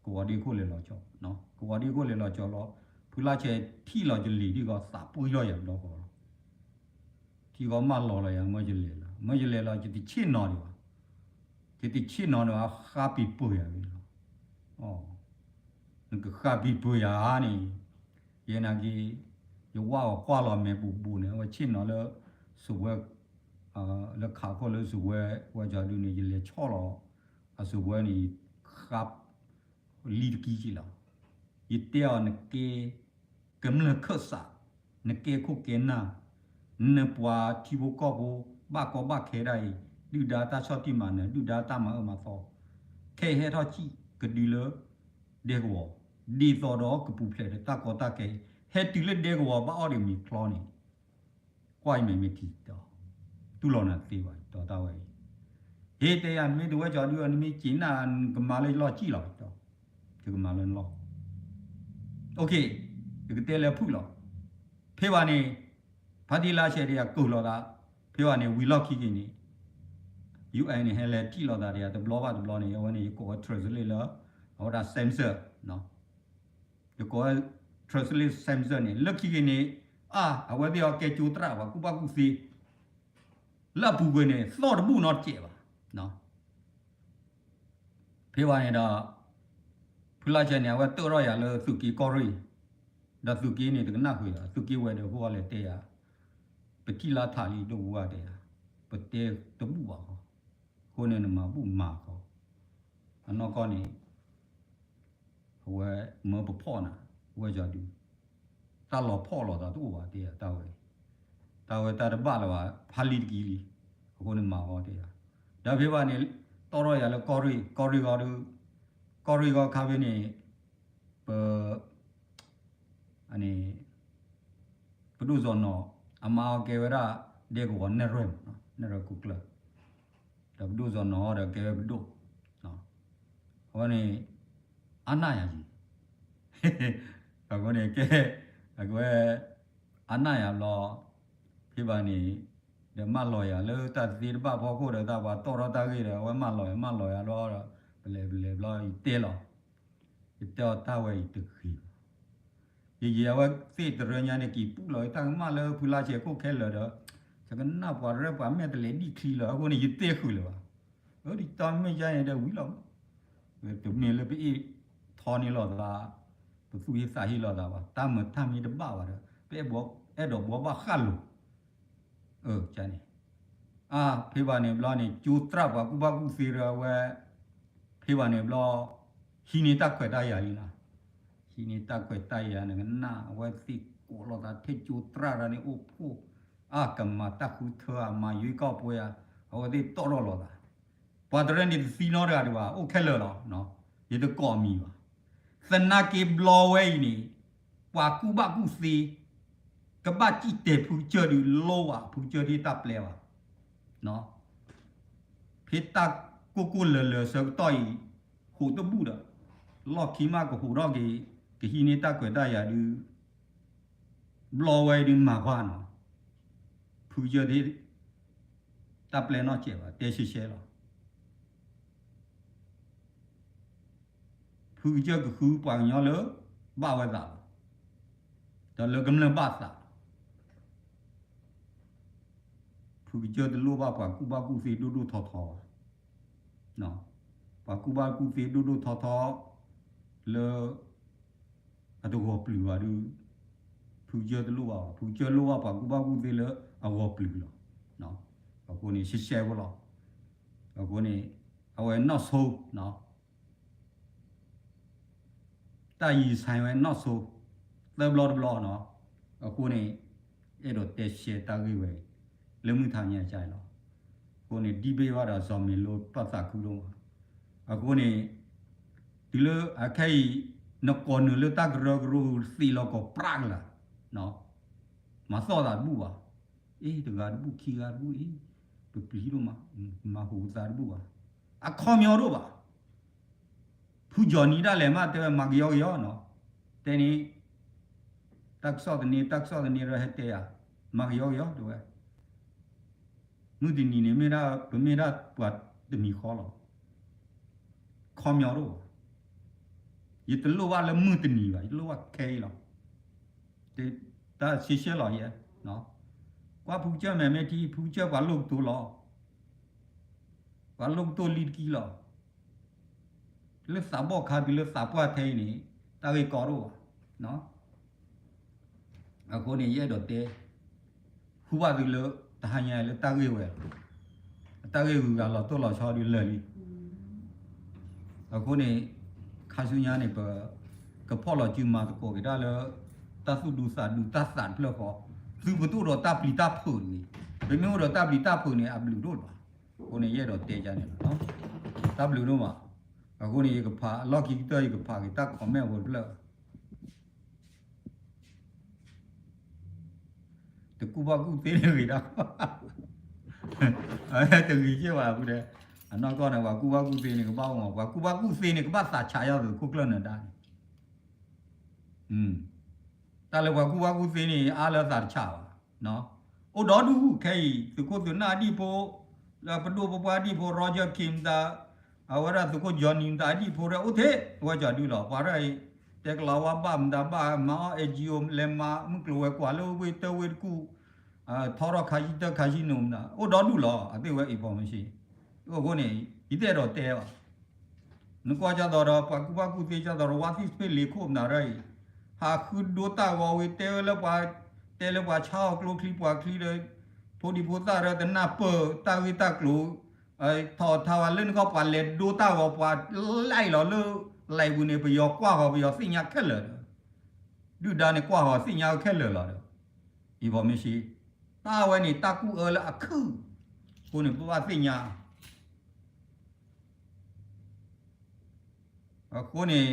A: ကိုဝဒီကိုလေလောချောနော်ကိုဝဒီကိုလေလောချောလောဖူလာချေထီလောကြလီဒီကစာပွေးရောရတော့ကောဒီကမလောလာရမကြလေလားမကြလေလားဒီချစ်နော်ဒီပါဒီချစ်နော်တော့ခါပီပွေရပြီလောဩခါပီပွေရနေရနာကြီးยว่าควาลอเมบูเนี่ยว่าชินเนาะแล้วสุเวแล้วขาก็เลยสุเวว่าจะดูนี่เลยชอลอสุเวนี่ครับลีดกี้จิล่ะ ยีเตียวนึกเกกำลังขึ้นสานึกเกคุกเกน่านึกว่าที่บุกก็บุบ้าก็บ้าแค่ได้ดูดาตาชอบที่มันเนี่ยดูดาตามามาต่อแค่ให้ท่อจีก็ดีเลยเด็กวัวดีต่อดอกก็ปูเพลย์ตาก็ตาแค่ให้ตีเลยเด็กวัวบ้าอ้อเดี๋ยวมีคลอนี่กว่าไม่ทีต่อตุลานาตีไว้ต่อตาไว้เฮ้แต่ยันไม่ดูว่าจอดูอันมีจีนอันก็มาเลยรอจีหรอกต่อจะก็มาเลยรอโอเคก็เตะแล้วพูดหรอเพื่อวันนี้พัฒนาเฉลี่ยกูหรอละเพื่อวันนี้วิลล์คิกินี่UN นี่ให้เลยที่เราได้เดี๋ยวตัวบล็อกตัวบล็อกนี่วันนี้ก็ translate แล้วเอาได้ sensor เนาะก็ translate sensor นี่เลือกคิกินี่เอาไว้เดี๋ยวแกจูตระว่ากูบ้ากูซีแล้วผู้คนนี่สอดบุญนอดเจ็บเนาะเพื่อวันนี้เราพลาเชเนี่ยว่าตัวเราอย่าเลยสุกี้กอรีดัสุกี้นี่ถึงน่าคุยสุกี้เวเดอร์พวกอะไรเตะไปที่ลาทาลีดูว่าเตะไปเตะตัวบุบเขาคนนึงมาบุมาเขาอันนั้นก็นี่หัวมือบุพ่อนะหัวจะดูตาหล่อพ่อหล่อตาตัวว่าเตะตาเวตาเดบ้าละว่าพาลีกีลีคนนึงมาเขาเตะเดี๋ยวเพื่อวันนี้ตัวเราอย่าเลยกอรีก็ข้าวนี่อันนี้ประตูจอนออามาเกวราเด็กวันเนรมเนรคุกละแต่ประตูจอนอเด็กเกวประตูเนาะวันนี้อันนั้นยังวันนี้เกวอันนั้นยังรอที่บ้านนี้เดี๋ยวมาลอยเลยแต่ที่บ้านพ่อกูเดี๋ยวตาว่าตัวเราตากี่เดี๋ยวว่ามาลอยรอเปล่รออีเตลออีเตลตาไว้ตึกขี้ยี่ว่าสิ่งเรื่องนี้กี่ปุ๊บเลยตั้งมาเลยพูลาเชื่อกูแค่เลยเด้อฉันก็น่าปวดเรื่องว่าแม่ตะเลดีขี้เลยวันนี้ยึดเตะขี้เลยวะดิตอนไม่ใช่เดี๋ยววิ่งหรอกตัวนี้เลยไปอีทอนี่หลอดละตัวสุยสาหิหลอดละวะตามเหมือนทำมีเดบ้าวะเด้อไปบอกดอกบัวบ้าขันลูใช่นี่พี่ว่าเนี่ยบล้อนี่จูตราว่ากูบ้ากูซีระเวพี่ว่าเนี่ยบล้อหินิตาขวดได้ยังนะหินิตาขวดได้ยังนั่นน่ะว่าสิกูเราตาเทจูตราระนี่โอ้โหกัมมาตาคุเธอมายุยก็ป่วยเอาไว้ที่ตัวเราตาพอตอนนี้ซีโนเรียดีว่าโอเคเลยเนาะยี่ตัวก่อมีว่ะสนาเก็บล้อไว้นี่ว่ากูบ้ากูซีก็บ้าจีเตะผู้เจอดีโลว่ะผู้เจอที่ตับเลวอ่ะเนาะพิตากูเลเสกต่อยหูตัวบูดอ่ะลอกขี้มากกับหูรอกกี่ฮีนี่ตากวยได้ยาดูบล็อกไว้ดูมากกว่าเนาะผู้เจอที่ตับเลนอเจ็บอ่ะเตะเชี่ยหรอผู้เจอก็คือปางยอเลยบ้าไว้ตาแต่เลยกำลังบ้าตาผู้เจอตัวลูกบ้าปากูบ้ากูฟีดูทอเนาะปากูบ้ากูฟีดูทอเลยอะตัวหัวปลือว่าดูผู้เจอตัวลูกว่าปากูบ้ากูฟีเลยเอาหัวปลือเนาะเอาคนนี้เชี่ยวหรอเอาคนนี้เอาไว้นอโซเนาะแต่ยีใส่ไว้นอโซเติมบลอเนาะเอาคนนี้ดเตะเชี่ยตากี่ไว้เรื่องมือทางเนี่ยใจหรอคนนี้ดีเบว่าเราสอมิโลปัสสาคุลงคนนี้ทีละแค่นักก่อนเลือกตั้งรูสีเราก็ปรางละเนาะมาสอดบัวถึงการบุขี้การบุไปปลีรู้มาหูซาบัวข้อมีอะไรบ้างผู้จอนี่ได้เลยมาแต่ว่ามักยาวเนาะแต่นี่ตักสอดนี่เราเห็นเตะมักยาวด้วยนู่นที่นี่เนี่ยไม่ได้ปวดจะมีข้อหรอข้อมีอะไรยี่ตัวลูกว่าแล้วมือตัวนี้วะยี่ลูกว่าแค่หรอแต่เชี่ยหรอเนี่ยเนาะกว่าผู้เจ้าแม่ที่ผู้เจ้าว่าลูกตัวหรอว่าลูกตัวลีดกี่หรอเลือดสาบขาดเลือดสาบว่าเท่นี่ตาไปก่อรู้เนาะคนนี้เยอะดอเตะหัวดูเลยตาหายเลยตาเกวกันเราตัวเราชอบดูเลยคนนี้ข้าศึกยาเนี่ยเป ก็พอเราจืมาตะโกก็ได้แล้วตาสุดูสาดูตาสานเพื่อขอคือประตูเราตาปลีตาผืนนี่เป็นเมื่อเราตาปลีตาผืนนี่อับลูโดดป่ะคนนี้เย่เราเตะจานเนี่ยเนาะตาบลูโดมาคนนี้ก็พาล็อกกิเตอร์ก็พากิตาคอมแม่วนเปล่าแต่กูว่ากูเตะเลยนะแต่กี่เชื่อว่ากูเด้อันนั้นก็นะว่ากูว่ากูเตะนี่ก็บ้าว่ากูว่ากูเตะนี่ก็บ้าสาชายเอากูกลัวนั่นได้แต่เลยว่ากูเตะนี่อาเลสาชาวเนาะโอ้ดอดูแค่สุโขทัยนาดีโพแล้วประตูปปาดีโพโรเจอร์คิมตาเอาว่าสุโขจอนินตาดีโพระโอเทว่าจะดูหรอว่าไรแต่กล่าวว่าบ้ามดาบ้ามาเอจิโอมเลมามึงกลัวกว่าเลยเวทเวทกูทอร์คาจิตคาจินุ่มนะโอ้ดอดูหรออะเตว่าอีพอไม่ใช่โอ้คนนี้อีเตอร์เตะว่ะนึกว่าจะดอร์ว่ากูเตะจะดอร์ว่าที่สเปนลีโคมนาไรหากคือดูตาว่าเวทแล้วว่าเตแล้วว่าชาวกลัวคลิปว่าคลิปเลยพอดีพูดตาเราแต่หน้าเปิดตาวิตากลัวถอดทาวเล่นก็ปาเล็ดดูตาว่าปาไล่หล่อเลยไล่บุญเนี่ยไปยอกกว่าเขาไปยอกสิ่งยากแค่เลยดูดานเนี่ยกว่าเขาสิ่งยากแค่เลยหรออีบอกไม่ใช่ตาวันนี้ตากูละคือคนนี้พูดว่าสิ่งยากคนนี้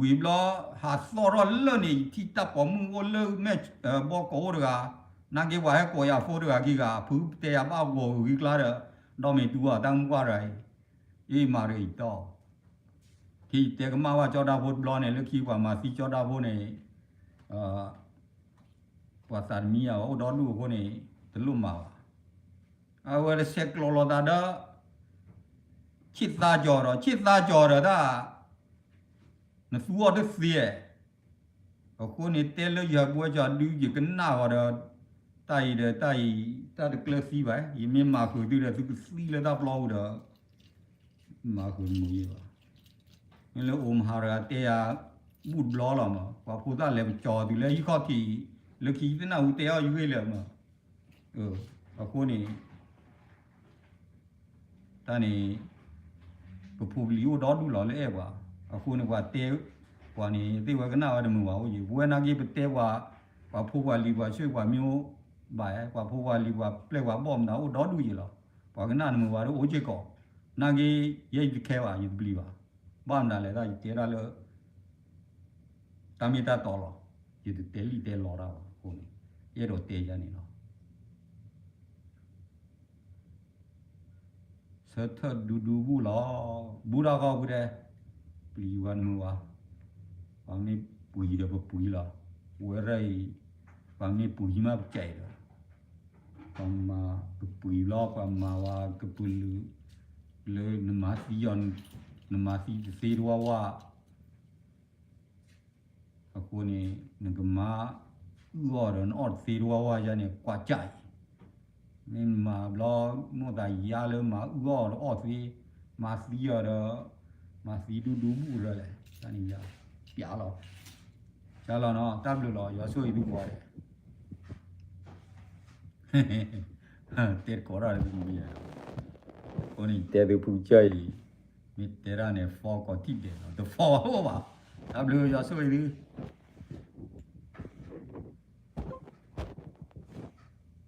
A: วิบล้อหาสอรเลยนี่ที่ตาปมึงก็เลยแม่บอกกูเลยนักเก็บไว้ก็อย่าพูดเลยกี่กะพูดแต่อย่าบ้ากูวิกลาเด้อเราไม่ตัวตั้งว่าอะไรอีมาเลยต่อที่แต่ก็มาว่าจอดาพูดบล้อเนี่ยเลือกคิดว่ามาสิจอดาพูดเนี่ยว่าสารมีอ่ะโอ้ดอดูคนนี้ตะลุ่มมาเอาไว้เช็คโลโลตาเด้อชิดตาจอร์ด้านั่นสัวเด็กเสียคนนี้เตลอยากว่าจะดูอย่างกันหน้าว่าเด้อตายเด้อตายตาเด็กเล็กสีไปยังไม่มาคุยดูเด้อทุกสีเลยตาเปล่าเด้อมาคุยมุ้ยวะนี่เลยหาราเตียบุดล้อละมั้งว่าพูดอะไรไปจอดูเลยยี่ข้อที่เลือกคิดน่าอุตยาอยู่เลยมั้งคนนี้ตอนนี้ก็พูดลิวดอดูหล่อเลยว่าคนนี้ว่าเตะว่านี่เตะว่ากันหน้าว่าเดี๋ยวมึงว่าโอ้ยวัวนักยี่เตะว่าพูดว่าลิวว่าช่วยว่ามิวบ่ายว่าพูดว่าลิวว่าเปล่าว่าบอมนะโอ้ดอดูอยู่หรอว่ากันหน้ามึงว่าโอ้เจ๊ก็นักยี่ยัยแค่ว่าอยู่บลิวว่าบ้านนั่นแหละได้เตะได้เลยตามีตาต่อหรออยู่เตะลีเตะหล่อเราคนนี้เยอะเราเตะยันนี่เนาะเสร็จถ้าดูบูหล่อบูราก็บูเดปลีวันมัวว่าไม่ปุ๋ยเดี๋ยวปุ๋ยหรอวัวไรว่าไม่ปุ๋ยมาใจหรอว่ามาปุ๋ยล้อว่ามาว่ากระปุลเลยนมาสียอนนมาสีเสียว่าคนนี้นึกมาว่าเรื่องอดเสียว่าจะเนี่ยกว่าใจนี่มาบล้อโน่นแต่ยาเลยมาว่าอดเสียมาเสียเด้อมาสีดูบูเลยตอนนี้ยาเปียหรอใช่แล้วเนาะตับเลยหรอย่าช่วยดูบ่อยเตะก่อนอะไรดูมีอะไรคนนี้เตะดูผู้ใจมีเตะร้านเนี่ยฟอก็ติดเด้อตัวฟอว่าตับเลยอย่าช่วยดู